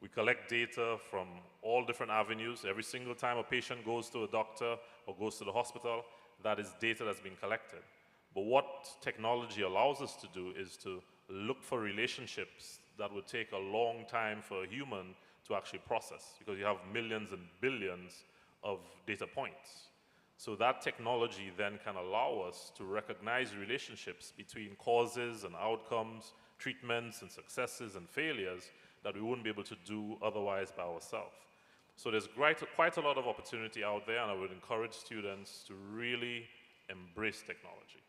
We collect data from all different avenues. Every single time a patient goes to a doctor or goes to the hospital, that is data that's been collected. But what technology allows us to do is to look for relationships that would take a long time for a human to actually process, because you have millions and billions of data points. So that technology then can allow us to recognize relationships between causes and outcomes, treatments and successes and failures that we wouldn't be able to do otherwise by ourselves. So there's quite a lot of opportunity out there, and I would encourage students to really embrace technology.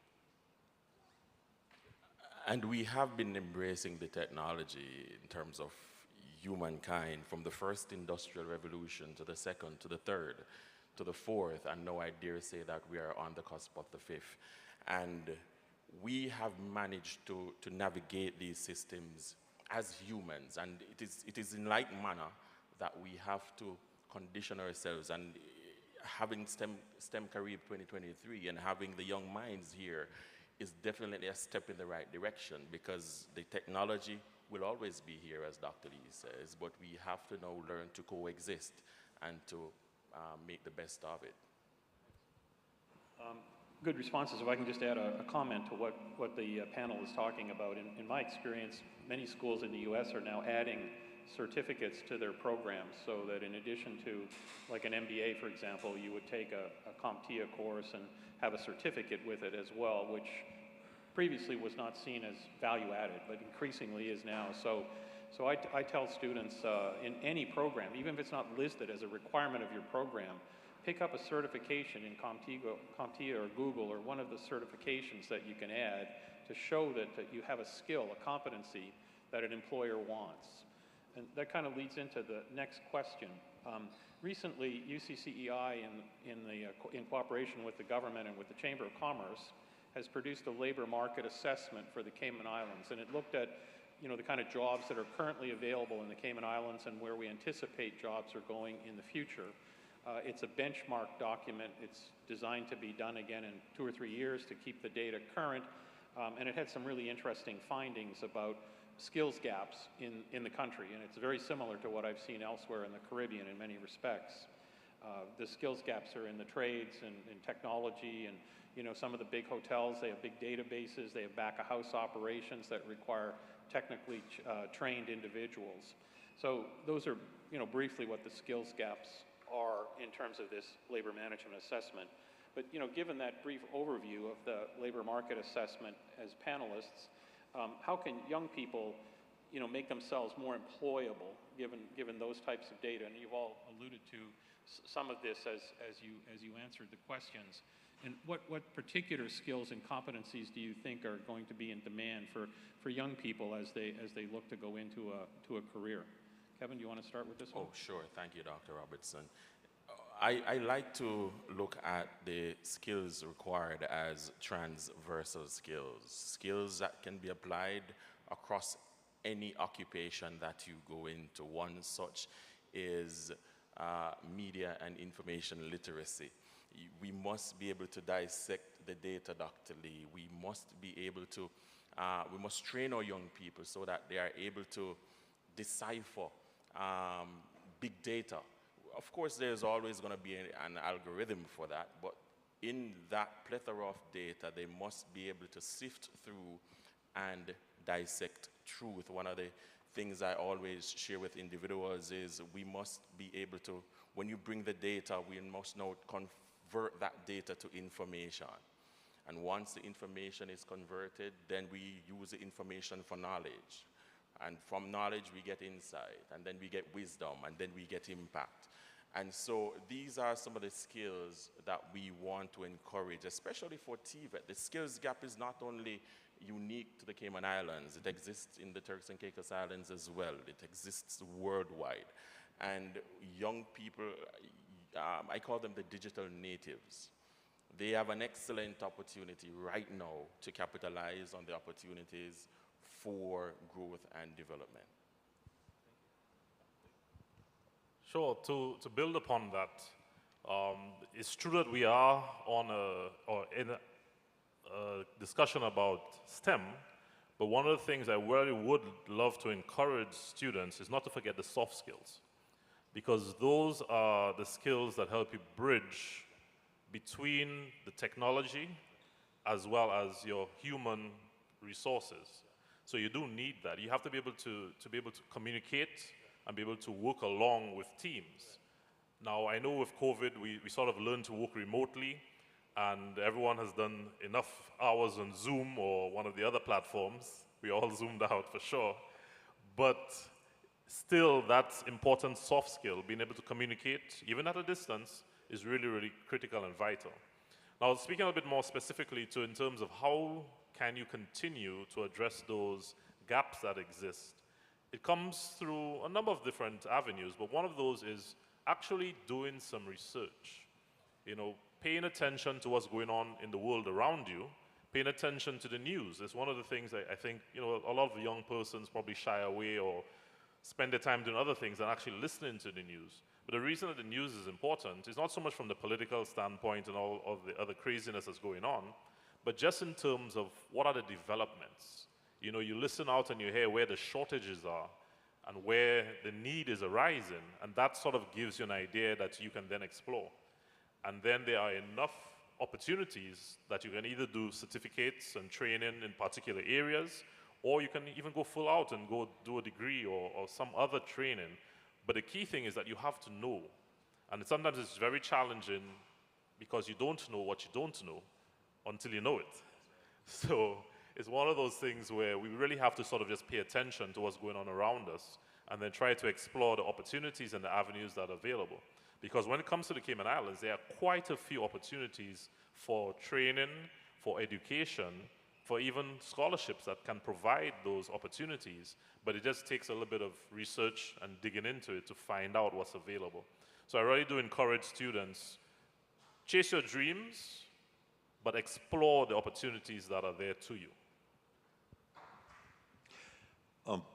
And we have been embracing the technology in terms of humankind, from the first industrial revolution to the second, to the third, to the fourth, and now I dare say that we are on the cusp of the fifth. And we have managed to navigate these systems as humans, and it is in like manner that we have to condition ourselves. And having STEM Carib 2023 and having the young minds here is definitely a step in the right direction, because the technology will always be here, as Dr. Lee says, but we have to now learn to coexist and to make the best of it. Good responses. If I can just add a comment to what the panel is talking about. In my experience, many schools in the U.S. are now adding certificates to their programs, so that in addition to like an MBA, for example, you would take a CompTIA course and have a certificate with it as well, which previously was not seen as value added, but increasingly is now. So I tell students in any program, even if it's not listed as a requirement of your program, pick up a certification in CompTIA or Google or one of the certifications that you can add to show that you have a skill, a competency that an employer wants. And that kind of leads into the next question. Recently, UCCEI, in cooperation with the government and with the Chamber of Commerce, has produced a labor market assessment for the Cayman Islands, and it looked at the kind of jobs that are currently available in the Cayman Islands and where we anticipate jobs are going in the future. It's a benchmark document. It's designed to be done again in 2 or 3 years to keep the data current, and it had some really interesting findings about skills gaps in the country, and it's very similar to what I've seen elsewhere in the Caribbean in many respects. The skills gaps are in the trades and in technology, and some of the big hotels, they have big databases, they have back-of-house operations that require technically trained individuals. So those are briefly what the skills gaps are in terms of this labor management assessment. But given that brief overview of the labor market assessment as panelists, how can young people make themselves more employable given those types of data? And you've all alluded to some of this as you answered the questions. And what particular skills and competencies do you think are going to be in demand for young people as they look to go into a career? Kevin, do you want to start with this one? Oh, sure. Thank you, Dr. Robertson. I like to look at the skills required as transversal skills that can be applied across any occupation that you go into. One such is media and information literacy. We must be able to dissect the data, Dr. Lee. We must be able to, we must train our young people so that they are able to decipher big data. Of course, there's always going to be an algorithm for that, but in that plethora of data, they must be able to sift through and dissect truth. One of the things I always share with individuals is we must be able to, when you bring the data, we must now convert that data to information. And once the information is converted, then we use the information for knowledge. And from knowledge, we get insight, and then we get wisdom, and then we get impact. And so these are some of the skills that we want to encourage, especially for TVET. The skills gap is not only unique to the Cayman Islands, it exists in the Turks and Caicos Islands as well. It exists worldwide. And young people, I call them the digital natives. They have an excellent opportunity right now to capitalize on the opportunities for growth and development. Sure. To build upon that, it's true that we are on in a discussion about STEM, but one of the things I really would love to encourage students is not to forget the soft skills, because those are the skills that help you bridge between the technology as well as your human resources. So you do need that. You have to be able to communicate and be able to work along with teams. Now, I know with COVID, we sort of learned to work remotely, and everyone has done enough hours on Zoom or one of the other platforms. We all zoomed out for sure. But still, that important soft skill, being able to communicate, even at a distance, is really, really critical and vital. Now, speaking a bit more specifically in terms of how can you continue to address those gaps that exist, it comes through a number of different avenues, but one of those is actually doing some research. You know, paying attention to what's going on in the world around you, paying attention to the news. It's one of the things I think, you know, a lot of young persons probably shy away or spend their time doing other things than actually listening to the news. But the reason that the news is important is not so much from the political standpoint and all of the other craziness that's going on, but just in terms of what are the developments. You know, you listen out and you hear where the shortages are and where the need is arising, and that sort of gives you an idea that you can then explore. And then there are enough opportunities that you can either do certificates and training in particular areas, or you can even go full out and go do a degree or some other training. But the key thing is that you have to know. And sometimes it's very challenging because you don't know what you don't know until you know it. So it's one of those things where we really have to sort of just pay attention to what's going on around us and then try to explore the opportunities and the avenues that are available. Because when it comes to the Cayman Islands, there are quite a few opportunities for training, for education, for even scholarships that can provide those opportunities, but it just takes a little bit of research and digging into it to find out what's available. So I really do encourage students, chase your dreams, but explore the opportunities that are there to you.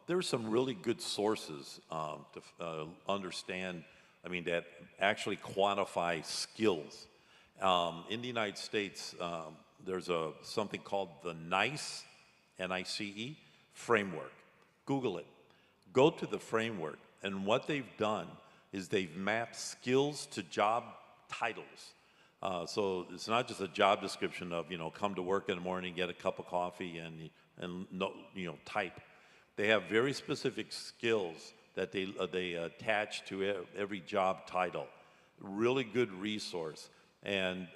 There are some really good sources to understand, that actually quantify skills. In the United States, there's something called the NICE, N-I-C-E, framework. Google it. Go to the framework, and what they've done is they've mapped skills to job titles. So it's not just a job description of, come to work in the morning, get a cup of coffee, and type. They have very specific skills that they attach to every job title. Really good resource. And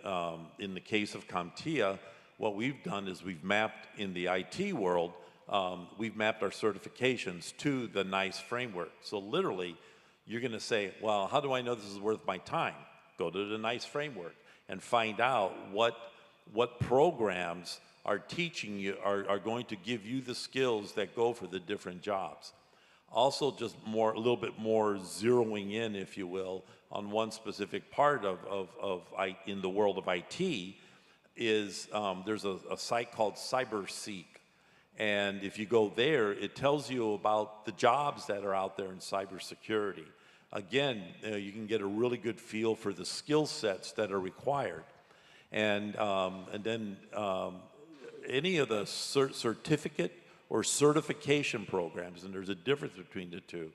in the case of CompTIA, what we've done is we've mapped, in the IT world, we've mapped our certifications to the NICE framework. So literally, you're going to say, well, how do I know this is worth my time? Go to the NICE framework and find out what programs are teaching you, are going to give you the skills that go for the different jobs. Also, just a little bit more zeroing in, if you will, on one specific part in the world of IT is there's a site called CyberSeek. And if you go there, it tells you about the jobs that are out there in cybersecurity. Again, you can get a really good feel for the skill sets that are required. And then any of the certificate or certification programs, and there's a difference between the two,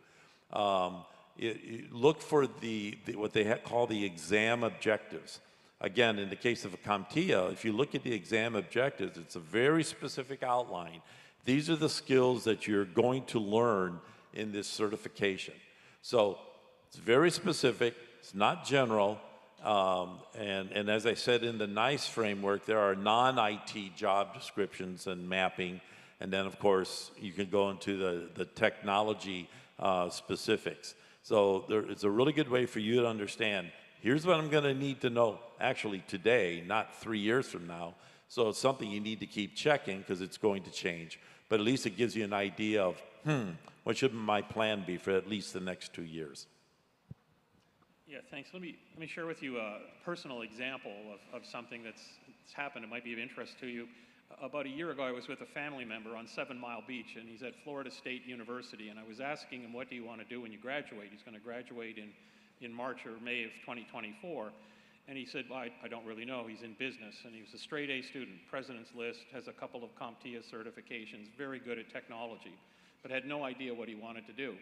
look for what they call the exam objectives. Again, in the case of a CompTIA, if you look at the exam objectives, it's a very specific outline. These are the skills that you're going to learn in this certification. So it's very specific, it's not general, and as I said, in the NICE framework, there are non-IT job descriptions and mapping, and then of course, you can go into the technology specifics. So it's a really good way for you to understand, here's what I'm gonna need to know, actually today, not 3 years from now. So it's something you need to keep checking because it's going to change. But at least it gives you an idea of, what should my plan be for at least the next 2 years? Yeah, thanks. Let me share with you a personal example of something that's happened. It might be of interest to you. About a year ago, I was with a family member on 7 Mile Beach, and he's at Florida State University, and I was asking him, what do you want to do when you graduate? He's going to graduate in March or May of 2024. And he said, well, I don't really know. He's in business, and he was a straight A student, President's List, has a couple of CompTIA certifications, very good at technology, but had no idea what he wanted to do.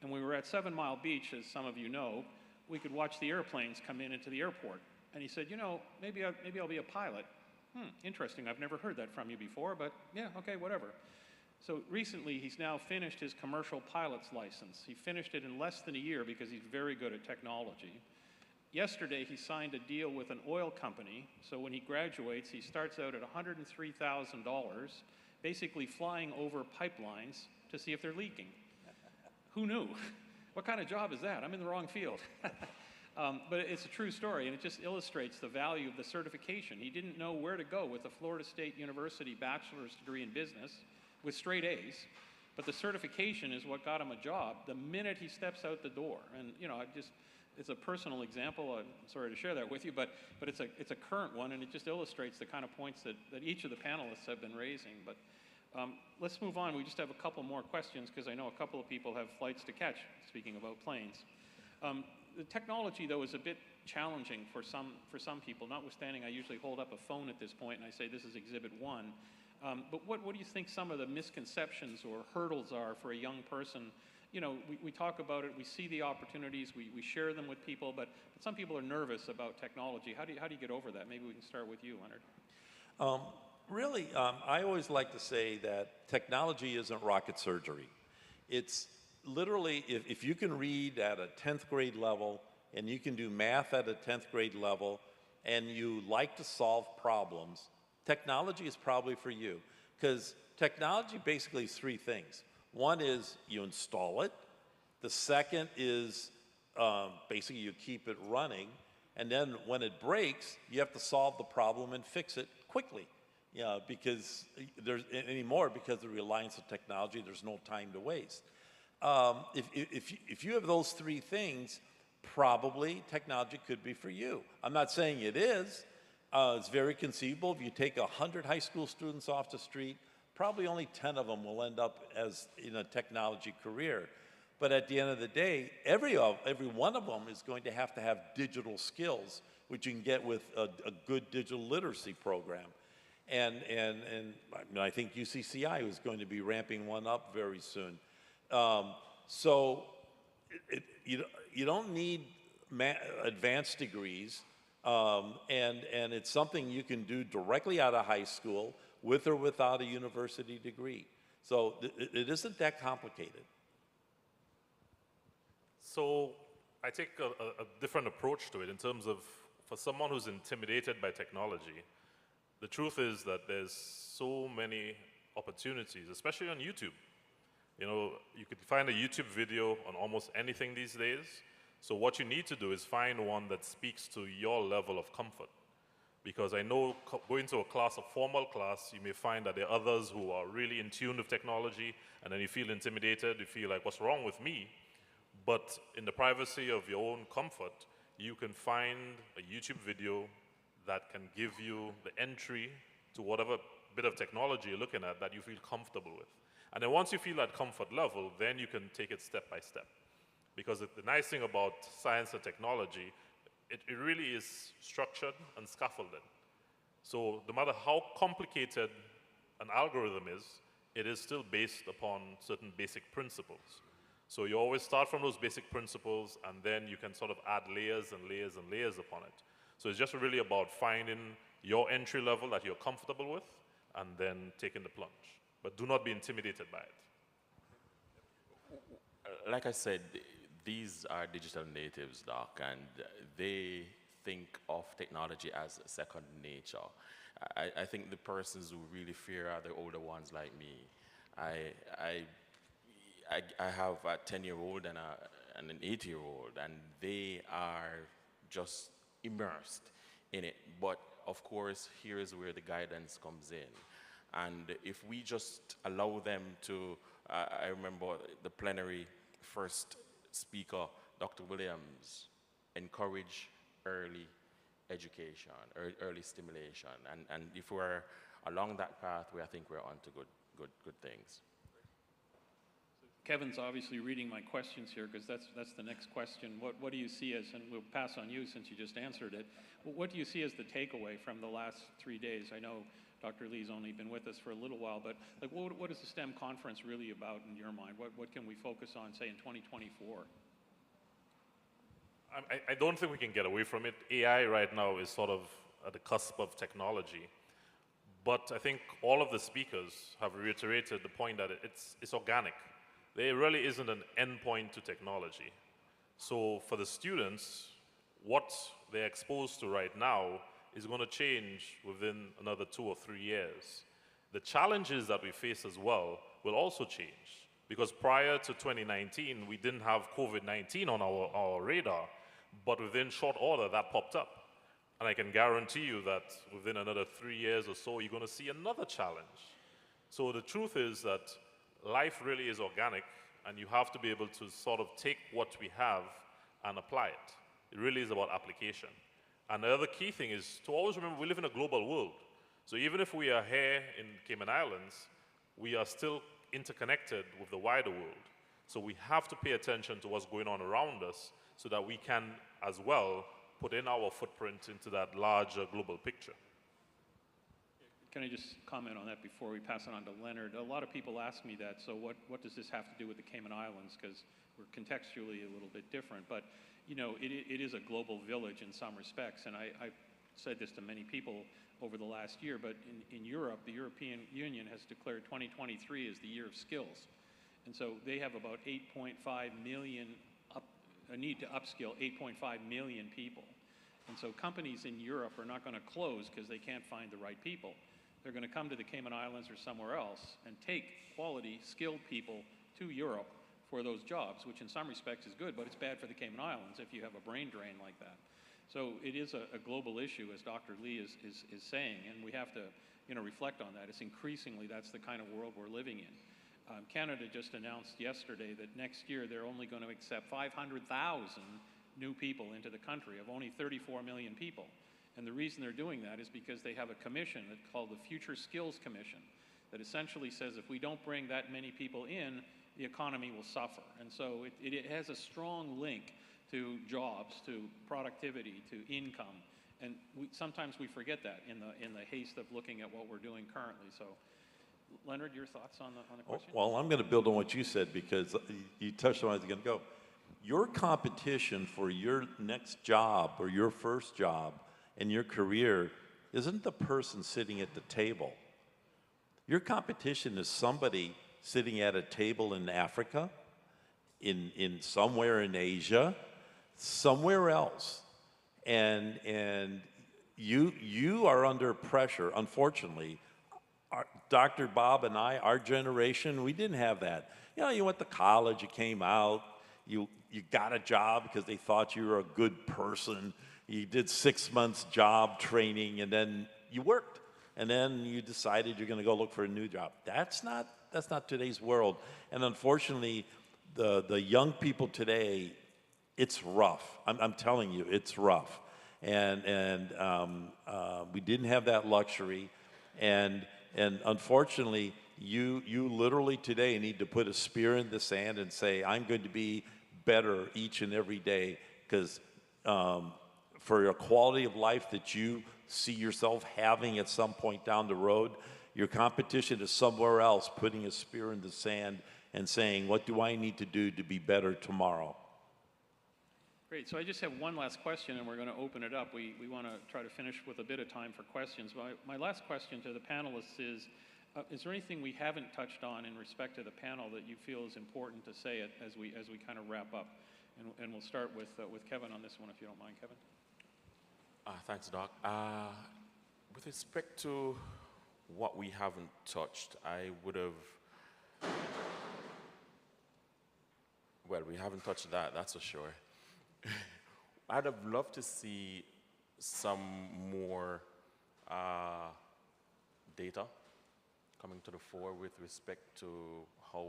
And we were at 7 Mile Beach, as some of you know, we could watch the airplanes come into the airport. And he said, you know, maybe I'll be a pilot. Interesting, I've never heard that from you before, but yeah, okay, whatever. So recently, he's now finished his commercial pilot's license. He finished it in less than a year because he's very good at technology. Yesterday, he signed a deal with an oil company, so when he graduates, he starts out at $103,000, basically flying over pipelines to see if they're leaking. Who knew? What kind of job is that? I'm in the wrong field. But it's a true story, and it just illustrates the value of the certification. He didn't know where to go with a Florida State University bachelor's degree in business with straight A's, but the certification is what got him a job the minute he steps out the door. And you know, it's a personal example. I'm sorry to share that with you, but it's a current one, and it just illustrates the kind of points that each of the panelists have been raising. But let's move on. We just have a couple more questions because I know a couple of people have flights to catch, speaking about planes. The technology, though, is a bit challenging for some people. Notwithstanding, I usually hold up a phone at this point and I say this is Exhibit 1. But what do you think some of the misconceptions or hurdles are for a young person? You know, we talk about it, we see the opportunities, we share them with people, but some people are nervous about technology. How do you get over that? Maybe we can start with you, Leonard. Really, I always like to say that technology isn't rocket surgery. It's literally, if you can read at a 10th grade level and you can do math at a 10th grade level and you like to solve problems, technology is probably for you. Because technology basically is three things. One is you install it. The second is basically you keep it running. And then when it breaks, you have to solve the problem and fix it quickly. Yeah, because there's anymore, because of the reliance on technology, there's no time to waste. If you have those three things, probably technology could be for you. I'm not saying it is. It's very conceivable. If you take 100 high school students off the street, probably only 10 of them will end up as in a technology career. But at the end of the day, every one of them is going to have digital skills, which you can get with a good digital literacy program. And I think UCCI is going to be ramping one up very soon. So you don't need advanced degrees, and it's something you can do directly out of high school with or without a university degree. So it isn't that complicated. So I take a different approach to it in terms of, for someone who's intimidated by technology, the truth is that there's so many opportunities, especially on YouTube. You know, you could find a YouTube video on almost anything these days. So what you need to do is find one that speaks to your level of comfort. Because I know going to a formal class, you may find that there are others who are really in tune with technology, and then you feel intimidated, you feel like, what's wrong with me? But in the privacy of your own comfort, you can find a YouTube video that can give you the entry to whatever bit of technology you're looking at that you feel comfortable with. And then once you feel that comfort level, then you can take it step by step. Because the nice thing about science and technology, it really is structured and scaffolded. So no matter how complicated an algorithm is, it is still based upon certain basic principles. So you always start from those basic principles, and then you can sort of add layers and layers and layers upon it. So it's just really about finding your entry level that you're comfortable with, and then taking the plunge. But do not be intimidated by it. Like I said, these are digital natives, Doc, and they think of technology as second nature. I think the persons who really fear are the older ones like me. I have a 10-year-old and an 8-year-old, and they are just immersed in it. But of course, here is where the guidance comes in. And if we just allow them to, I remember the plenary first speaker, Dr. Williams, encourage early education, early stimulation. And if we're along that pathway, I think we're on to good things. Kevin's obviously reading my questions here because that's the next question. What do you see as, and we'll pass on you since you just answered it, what do you see as the takeaway from the last 3 days? I know Dr. Lee's only been with us for a little while, but like, what is the STEM conference really about in your mind? What can we focus on, say, in 2024? I don't think we can get away from it. AI right now is sort of at the cusp of technology. But I think all of the speakers have reiterated the point that it's organic. There really isn't an endpoint to technology. So for the students, what they're exposed to right now is going to change within another 2 or 3 years. The challenges that we face as well will also change, because prior to 2019, we didn't have COVID-19 on our radar, but within short order, that popped up. And I can guarantee you that within another 3 years or so, you're going to see another challenge. So the truth is that life really is organic, and you have to be able to sort of take what we have and apply it. It really is about application. And the other key thing is to always remember we live in a global world. So even if we are here in Cayman Islands, we are still interconnected with the wider world. So we have to pay attention to what's going on around us so that we can, as well, put in our footprint into that larger global picture. Can I just comment on that before we pass it on to Leonard? A lot of people ask me that, so what does this have to do with the Cayman Islands? Because we're contextually a little bit different, but you know, it is a global village in some respects, and I've said this to many people over the last year, but in Europe, the European Union has declared 2023 as the year of skills. And so they have about 8.5 million, a need to upskill 8.5 million people. And so companies in Europe are not going to close because they can't find the right people. They're going to come to the Cayman Islands or somewhere else and take quality, skilled people to Europe for those jobs, which in some respects is good, but it's bad for the Cayman Islands if you have a brain drain like that. So it is a global issue, as Dr. Lee is saying, and we have to, you know, reflect on that. It's increasingly, that's the kind of world we're living in. Canada just announced yesterday that next year they're only going to accept 500,000 new people into the country of only 34 million people. And the reason they're doing that is because they have a commission that's called the Future Skills Commission that essentially says if we don't bring that many people in, the economy will suffer. And so it has a strong link to jobs, to productivity, to income. And sometimes we forget that in the haste of looking at what we're doing currently. So, Leonard, your thoughts on the question? Well, I'm going to build on what you said because you touched on where I was going to go. Your competition for your next job or your first job in your career isn't the person sitting at the table. Your competition is somebody sitting at a table in Africa, in somewhere in Asia, somewhere else. And you are under pressure, unfortunately. Dr. Bob and I, our generation, we didn't have that. You know, you went to college, you came out, you got a job because they thought you were a good person. You did 6 months job training, and then you worked. And then you decided you're going to go look for a new job. That's not today's world. And unfortunately, the young people today, it's rough. I'm telling you, it's rough. And we didn't have that luxury. And unfortunately, you literally today need to put a spear in the sand and say, I'm going to be better each and every day, because for a quality of life that you see yourself having at some point down the road, your competition is somewhere else, putting a spear in the sand and saying, what do I need to do to be better tomorrow? Great. So I just have one last question, and we're going to open it up. We want to try to finish with a bit of time for questions. My last question to the panelists is there anything we haven't touched on in respect to the panel that you feel is important to say it as we kind of wrap up? And we'll start with Kevin on this one, if you don't mind, Kevin. Thanks, Doc. With respect to what we haven't touched, I would have... Well, we haven't touched that, that's for sure. I'd have loved to see some more data coming to the fore with respect to how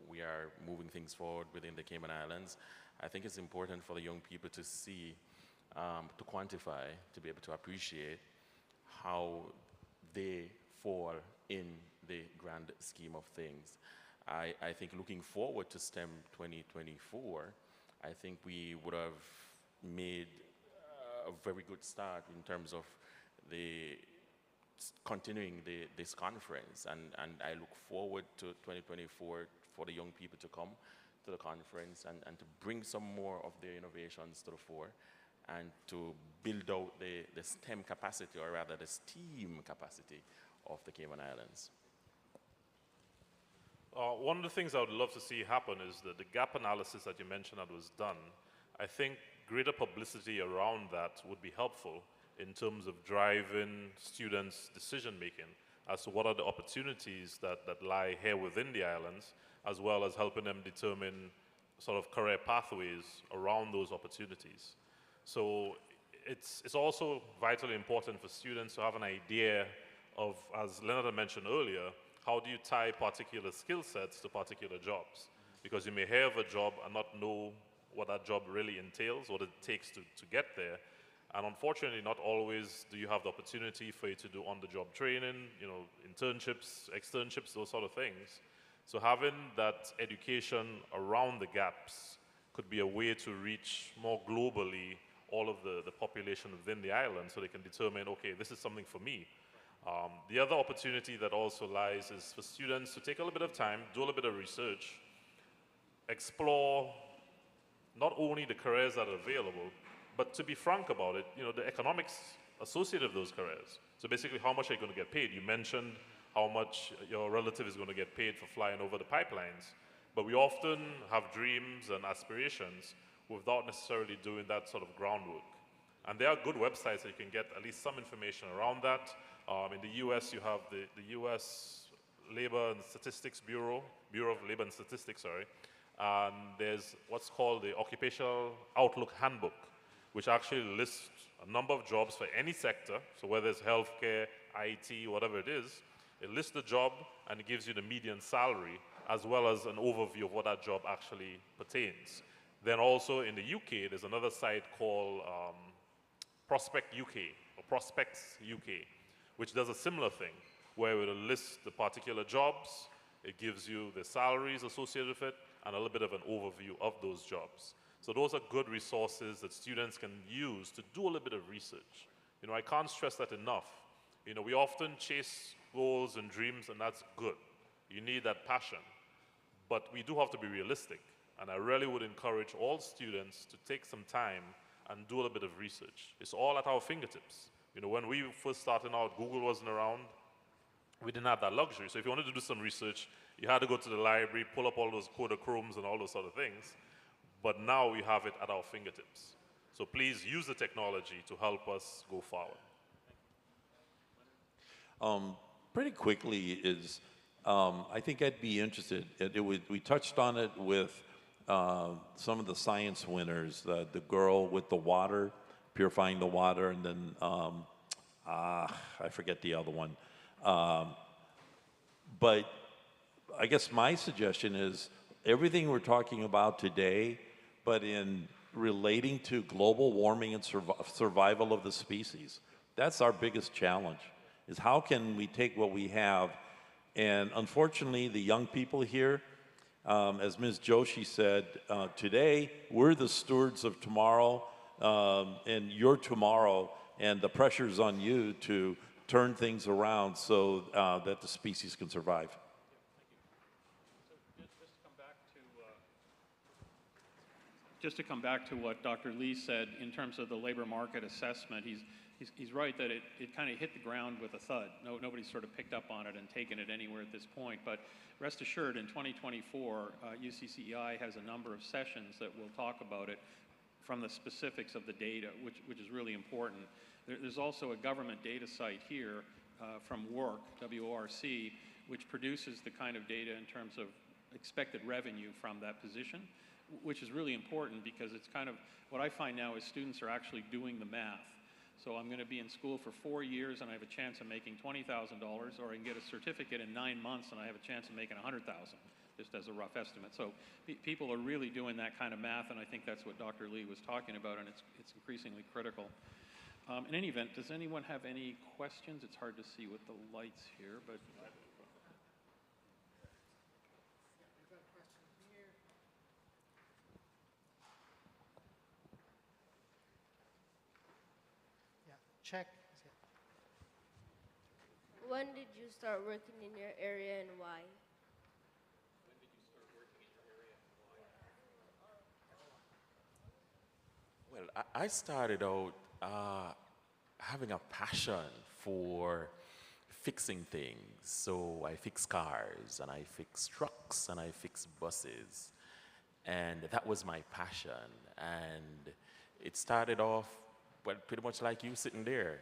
we are moving things forward within the Cayman Islands. I think it's important for the young people to see, to quantify, to be able to appreciate how they fall in the grand scheme of things. I think looking forward to STEM 2024, I think we would have made a very good start in terms of continuing this conference, and I look forward to 2024 for the young people to come to the conference and to bring some more of their innovations to the fore and to build out the STEM capacity, or rather the STEAM capacity of the Cayman Islands. One of the things I would love to see happen is that the gap analysis that you mentioned that was done, I think greater publicity around that would be helpful in terms of driving students' decision-making as to what are the opportunities that lie here within the islands, as well as helping them determine sort of career pathways around those opportunities. So it's also vitally important for students to have an idea of, as Leonard had mentioned earlier, how do you tie particular skill sets to particular jobs? Because you may hear of a job and not know what that job really entails, what it takes to get there. And unfortunately, not always do you have the opportunity for you to do on-the-job training, you know, internships, externships, those sort of things. So having that education around the gaps could be a way to reach more globally all of the population within the island, so they can determine, okay, this is something for me. The other opportunity that also lies is for students to take a little bit of time, do a little bit of research, explore not only the careers that are available, but to be frank about it, you know, the economics associated with those careers. So basically, how much are you going to get paid? You mentioned how much your relative is going to get paid for flying over the pipelines, but we often have dreams and aspirations without necessarily doing that sort of groundwork. And there are good websites that you can get at least some information around that. In the US, you have the US Labor and Statistics Bureau of Labor and Statistics, sorry. And there's what's called the Occupational Outlook Handbook, which actually lists a number of jobs for any sector. So whether it's healthcare, IT, whatever it is, it lists the job and it gives you the median salary, as well as an overview of what that job actually pertains. Then also in the UK, there's another site called Prospect UK, or Prospects UK, which does a similar thing, where it will list the particular jobs, it gives you the salaries associated with it, and a little bit of an overview of those jobs. So those are good resources that students can use to do a little bit of research. You know, I can't stress that enough. You know, we often chase goals and dreams, and that's good. You need that passion. But we do have to be realistic. And I really would encourage all students to take some time and do a little bit of research. It's all at our fingertips. You know, when we first started out, Google wasn't around. We didn't have that luxury. So if you wanted to do some research, you had to go to the library, pull up all those Kodachromes and all those other things. But now we have it at our fingertips. So please use the technology to help us go forward. Pretty quickly is, I think I'd be interested, we touched on it with some of the science winners, the girl with the water, purifying the water, and then, I forget the other one. But I guess my suggestion is everything we're talking about today, but in relating to global warming and survival of the species. That's our biggest challenge, is how can we take what we have, and unfortunately the young people here, as Ms. Joshi said, today we're the stewards of tomorrow, and your tomorrow, and the pressure's on you to turn things around so that the species can survive. Just to come back to what Dr. Lee said in terms of the labor market assessment, he's right that it kind of hit the ground with a thud. Nobody's sort of picked up on it and taken it anywhere at this point. But rest assured, in 2024, UCCEI has a number of sessions that will talk about it from the specifics of the data, which is really important. There's also a government data site here from WORC, W-O-R-C, which produces the kind of data in terms of expected revenue from that position, which is really important because it's kind of, what I find now is students are actually doing the math. So I'm going to be in school for 4 years and I have a chance of making $20,000, or I can get a certificate in 9 months and I have a chance of making $100,000, just as a rough estimate. So people are really doing that kind of math, and I think that's what Dr. Lee was talking about, and it's increasingly critical. In any event, does anyone have any questions? It's hard to see with the lights here, but. Yeah, check. When did you start working in your area and why? Well, I started out having a passion for fixing things. So I fix cars, and I fix trucks, and I fix buses. And that was my passion. And it started off, well, pretty much like you sitting there,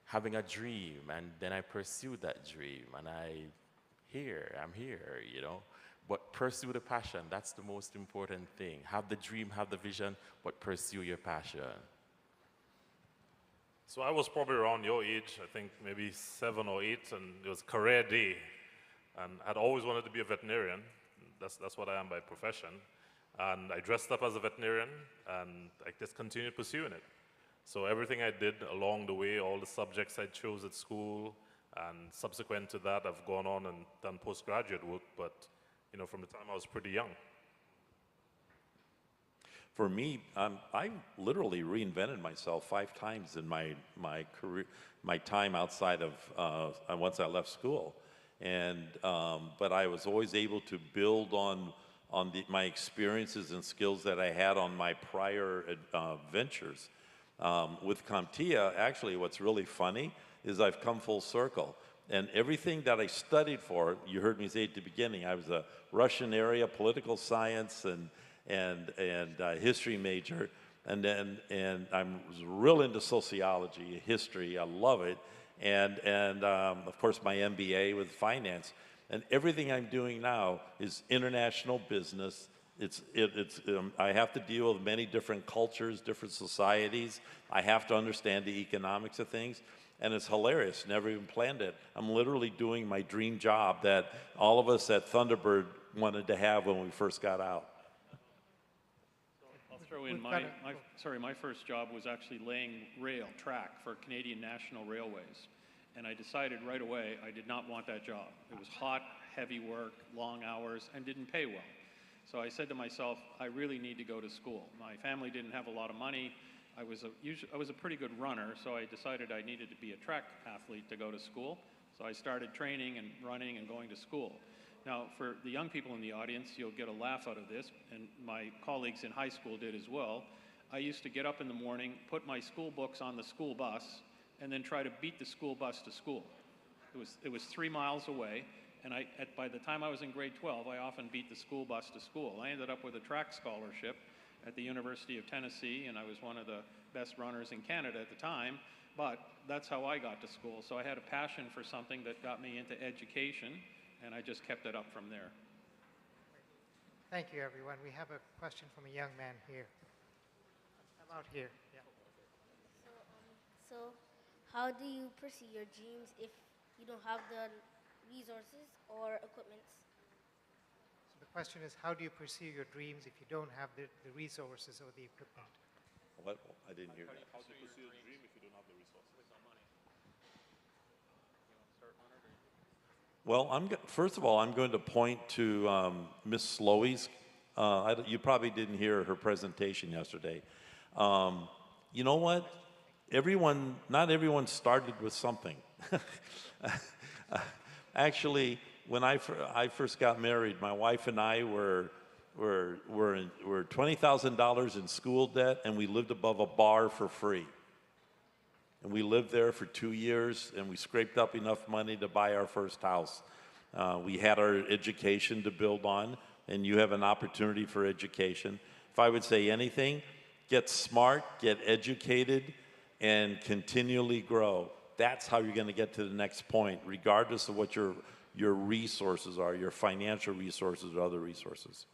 having a dream. And then I pursued that dream, and I'm here, you know. But pursue the passion, that's the most important thing. Have the dream, have the vision, but pursue your passion. So I was probably around your age, I think maybe 7 or 8, and it was career day. And I'd always wanted to be a veterinarian. That's what I am by profession. And I dressed up as a veterinarian, and I just continued pursuing it. So everything I did along the way, all the subjects I chose at school, and subsequent to that, I've gone on and done postgraduate work, but you know, from the time I was pretty young. For me, I literally reinvented myself 5 times in my career, my time outside of once I left school, and but I was always able to build on my experiences and skills that I had on my prior ventures. With CompTIA, actually, what's really funny is I've come full circle. And everything that I studied for, you heard me say at the beginning, I was a Russian area, political science, and history major, and I was real into sociology, history. I love it, and of course my MBA with finance, and everything I'm doing now is international business. I have to deal with many different cultures, different societies. I have to understand the economics of things. And it's hilarious, never even planned it. I'm literally doing my dream job that all of us at Thunderbird wanted to have when we first got out. I'll throw in my first job was actually laying track for Canadian National Railways. And I decided right away I did not want that job. It was hot, heavy work, long hours, and didn't pay well. So I said to myself, I really need to go to school. My family didn't have a lot of money. I was a pretty good runner, so I decided I needed to be a track athlete to go to school. So I started training and running and going to school. Now, for the young people in the audience, you'll get a laugh out of this, and my colleagues in high school did as well. I used to get up in the morning, put my school books on the school bus, and then try to beat the school bus to school. It was 3 miles away, and by the time I was in grade 12, I often beat the school bus to school. I ended up with a track scholarship at the University of Tennessee, and I was one of the best runners in Canada at the time, but that's how I got to school. So I had a passion for something that got me into education, and I just kept it up from there. Thank you, everyone. We have a question from a young man here. I'm out here. Yeah. So how do you pursue your dreams if you don't have the resources or equipment? So the question is, how do you pursue your dreams if you don't have the resources or the equipment? What? I didn't hear that. How do you pursue your dream if you don't have the resources? Well, first of all, I'm going to point to Miss Slowey's. You probably didn't hear her presentation yesterday. You know what? Not everyone started with something. Actually, when I first got married, my wife and I were $20,000 in school debt, and we lived above a bar for free. And we lived there for 2 years, and we scraped up enough money to buy our first house. We had our education to build on, and you have an opportunity for education. If I would say anything, get smart, get educated, and continually grow. That's how you're going to get to the next point, regardless of what your resources are, your financial resources or other resources.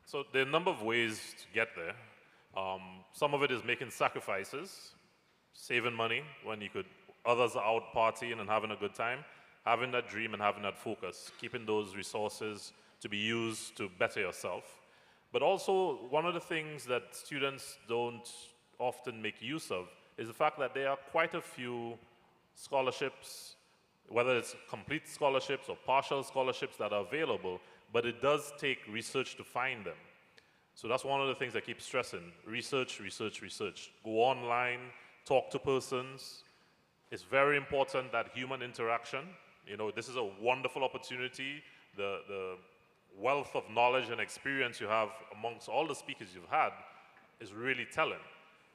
So there are a number of ways to get there. Some of it is making sacrifices, saving money when others are out partying and having a good time, having that dream and having that focus, keeping those resources to be used to better yourself. But also, one of the things that students don't often make use of is the fact that there are quite a few scholarships, whether it's complete scholarships or partial scholarships that are available, but it does take research to find them. So that's one of the things I keep stressing. Research, research, research. Go online, talk to persons. It's very important that human interaction, this is a wonderful opportunity. The wealth of knowledge and experience you have amongst all the speakers you've had is really telling.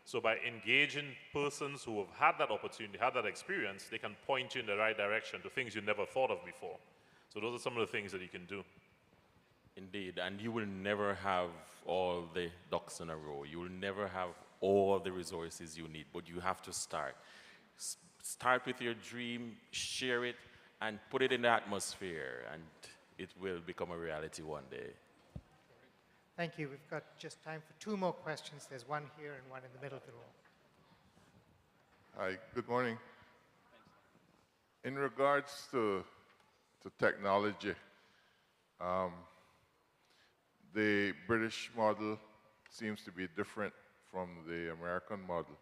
So by engaging persons who have had that opportunity, had that experience, they can point you in the right direction to things you never thought of before. So those are some of the things that you can do. Indeed, and you will never have all the ducks in a row. You will never have all the resources you need, but you have to start. Start with your dream, share it, and put it in the atmosphere, and it will become a reality one day. Thank you. We've got just time for 2 more questions. There's one here and one in the middle of the room. Hi, good morning. In regards to technology, the British model seems to be different from the American model.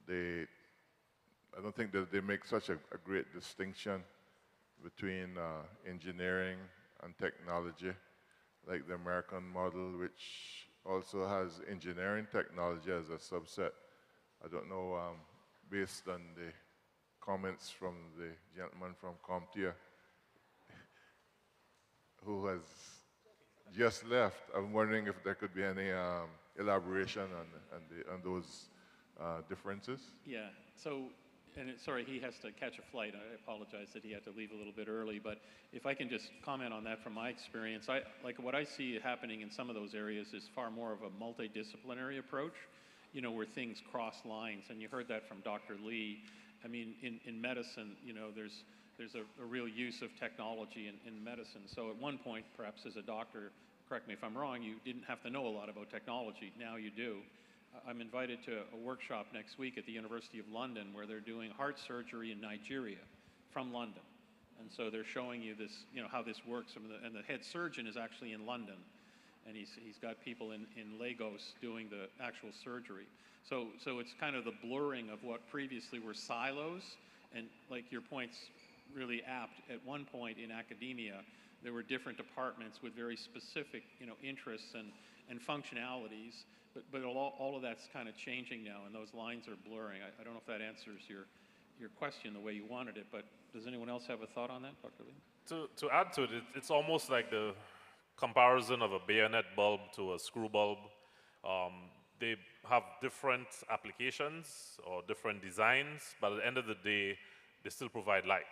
I don't think that they make such a great distinction between engineering and technology, like the American model, which also has engineering technology as a subset. I don't know, based on the comments from the gentleman from CompTIA, who has just left, I'm wondering if there could be any elaboration on those differences. Yeah, so, sorry, he has to catch a flight. I apologize that he had to leave a little bit early, but if I can just comment on that from my experience, what I see happening in some of those areas is far more of a multidisciplinary approach, where things cross lines, and you heard that from Dr. Lee. I mean, in medicine, there's a real use of technology in medicine. So at one point, perhaps as a doctor, correct me if I'm wrong, you didn't have to know a lot about technology. Now you do. I'm invited to a workshop next week at the University of London where they're doing heart surgery in Nigeria from London. And so they're showing you this, how this works. And the head surgeon is actually in London. And he's got people in Lagos doing the actual surgery. So it's kind of the blurring of what previously were silos. And like your point's really apt, at one point in academia, there were different departments with very specific, interests and functionalities. But all of that's kind of changing now, and those lines are blurring. I don't know if that answers your question the way you wanted it, but does anyone else have a thought on that, Dr. Lee? To add to it, it's almost like the comparison of a bayonet bulb to a screw bulb. They have different applications or different designs, but at the end of the day, they still provide light.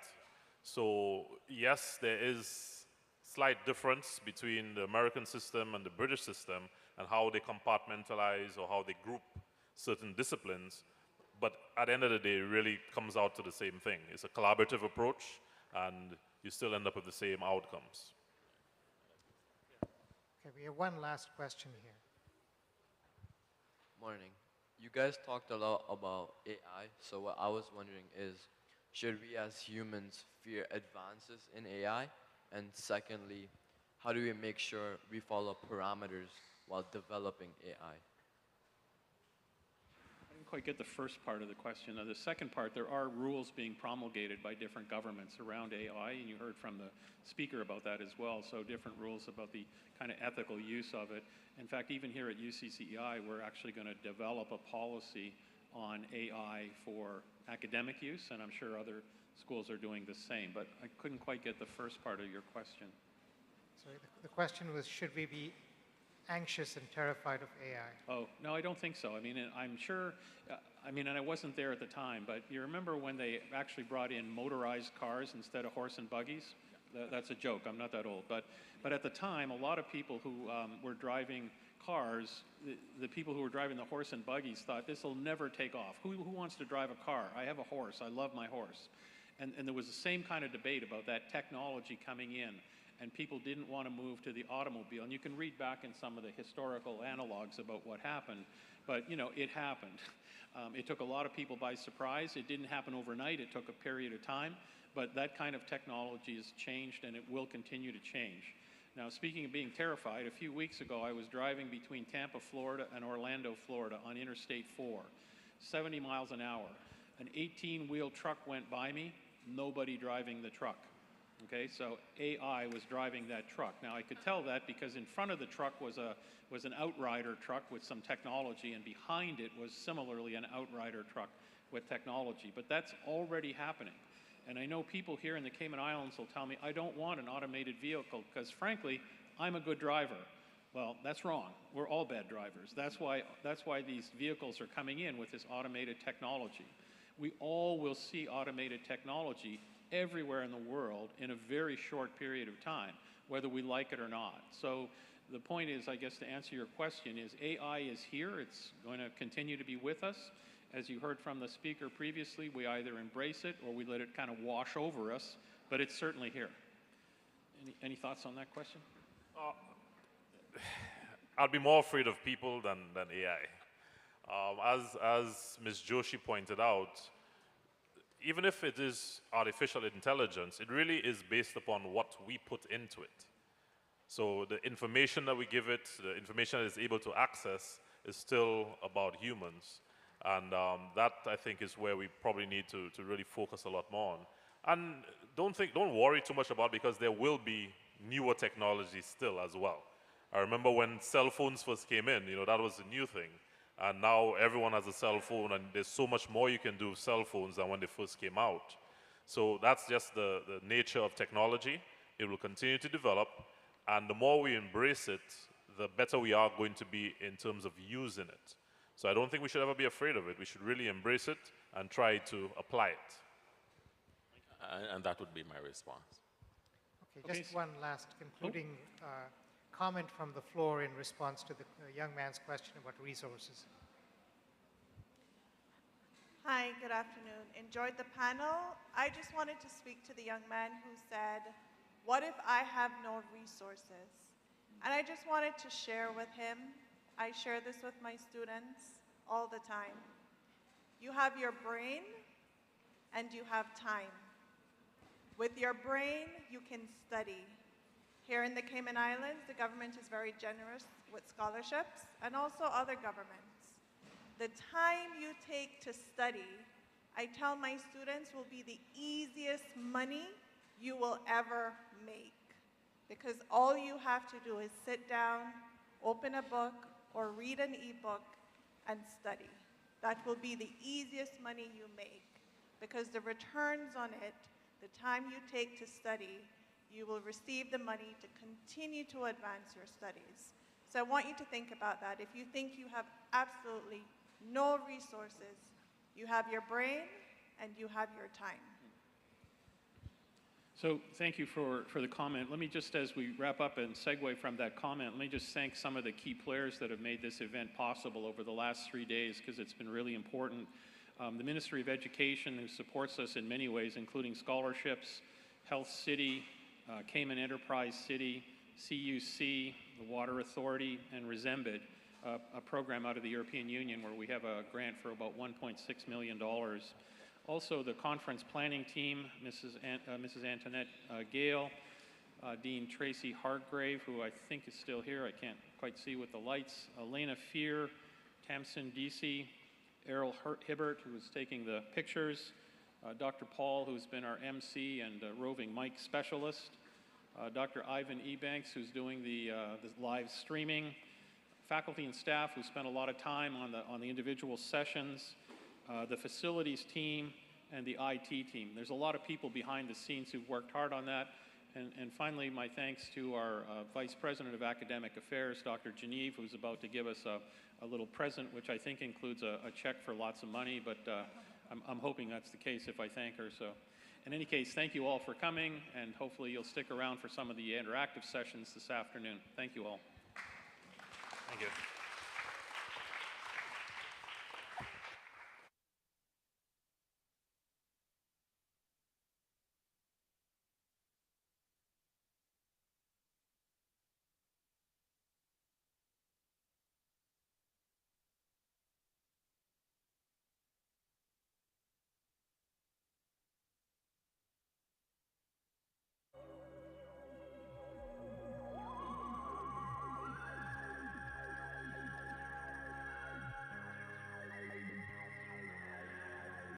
So yes, there is slight difference between the American system and the British system and how they compartmentalize or how they group certain disciplines. But at the end of the day, it really comes out to the same thing. It's a collaborative approach, and you still end up with the same outcomes. Okay, we have one last question here. Morning. You guys talked a lot about AI, so what I was wondering is, should we as humans fear advances in AI? And secondly, how do we make sure we follow parameters while developing AI? I didn't quite get the first part of the question. Now, the second part, there are rules being promulgated by different governments around AI, and you heard from the speaker about that as well, so different rules about the kind of ethical use of it. In fact, even here at UCCEI, we're actually going to develop a policy on AI for academic use, and I'm sure other schools are doing the same, but I couldn't quite get the first part of your question. So the question was, should we be anxious and terrified of AI? Oh, no, I don't think so. I mean, I'm sure, and I wasn't there at the time, but you remember when they actually brought in motorized cars instead of horse and buggies? That's a joke, I'm not that old. But at the time, a lot of people who were driving cars, the people who were driving the horse and buggies thought, this will never take off. Who wants to drive a car? I have a horse, I love my horse. And there was the same kind of debate about that technology coming in, and people didn't want to move to the automobile. And you can read back in some of the historical analogs about what happened, but it happened. It took a lot of people by surprise. It didn't happen overnight. It took a period of time, but that kind of technology has changed, and it will continue to change. Now, speaking of being terrified, a few weeks ago I was driving between Tampa, Florida and Orlando, Florida on Interstate 4. 70 miles an hour. An 18-wheel truck went by me, nobody driving the truck. Okay, so AI was driving that truck. Now I could tell that because in front of the truck was an outrider truck with some technology, and behind it was similarly an outrider truck with technology. But that's already happening. And I know people here in the Cayman Islands will tell me, I don't want an automated vehicle because frankly, I'm a good driver. Well, that's wrong. We're all bad drivers. That's why these vehicles are coming in with this automated technology. We all will see automated technology everywhere in the world in a very short period of time, whether we like it or not. So the point is, I guess to answer your question, is AI is here. It's going to continue to be with us. As you heard from the speaker previously, we either embrace it or we let it kind of wash over us, but it's certainly here. Any thoughts on that question? I'd be more afraid of people than AI. As Ms. Joshi pointed out, even if it is artificial intelligence, it really is based upon what we put into it. So the information that we give it, the information it is able to access, is still about humans. And that, I think, is where we probably need to really focus a lot more on. And don't worry too much about it, because there will be newer technology still as well. I remember when cell phones first came in, that was a new thing. And now everyone has a cell phone, and there's so much more you can do with cell phones than when they first came out. So that's just the nature of technology. It will continue to develop, and the more we embrace it, the better we are going to be in terms of using it. So I don't think we should ever be afraid of it. We should really embrace it and try to apply it. And that would be my response. Okay, just one last concluding comment from the floor in response to the young man's question about resources. Hi, good afternoon. Enjoyed the panel. I just wanted to speak to the young man who said, what if I have no resources? And I just wanted to share with him, I share this with my students all the time. You have your brain and you have time. With your brain, you can study. Here in the Cayman Islands, the government is very generous with scholarships, and also other governments. The time you take to study, I tell my students, will be the easiest money you will ever make. Because all you have to do is sit down, open a book, or read an ebook, and study. That will be the easiest money you make. Because the returns on it, the time you take to study, you will receive the money to continue to advance your studies. So I want you to think about that. If you think you have absolutely no resources, you have your brain and you have your time. So thank you for the comment. Let me just, as we wrap up and segue from that comment, let me just thank some of the key players that have made this event possible over the last 3 days, because it's been really important. The Ministry of Education, who supports us in many ways, including scholarships, Health City, Cayman Enterprise City, CUC, the Water Authority, and Resembid, a program out of the European Union where we have a grant for about $1.6 million. Also, the conference planning team, Mrs. Antoinette Gale, Dean Tracy Hargrave, who I think is still here, I can't quite see with the lights, Elena Fear, Tamsin Deasy, Errol Hibbert, who was taking the pictures, Dr. Paul, who's been our MC and roving mic specialist, Dr. Ivan Ebanks, who's doing the live streaming, faculty and staff who spent a lot of time on the individual sessions, the facilities team, and the IT team. There's a lot of people behind the scenes who've worked hard on that. And finally, my thanks to our Vice President of Academic Affairs, Dr. Geneve, who's about to give us a little present, which I think includes a check for lots of money, but I'm hoping that's the case if I thank her. So in any case, thank you all for coming, and hopefully you'll stick around for some of the interactive sessions this afternoon. Thank you all. Thank you.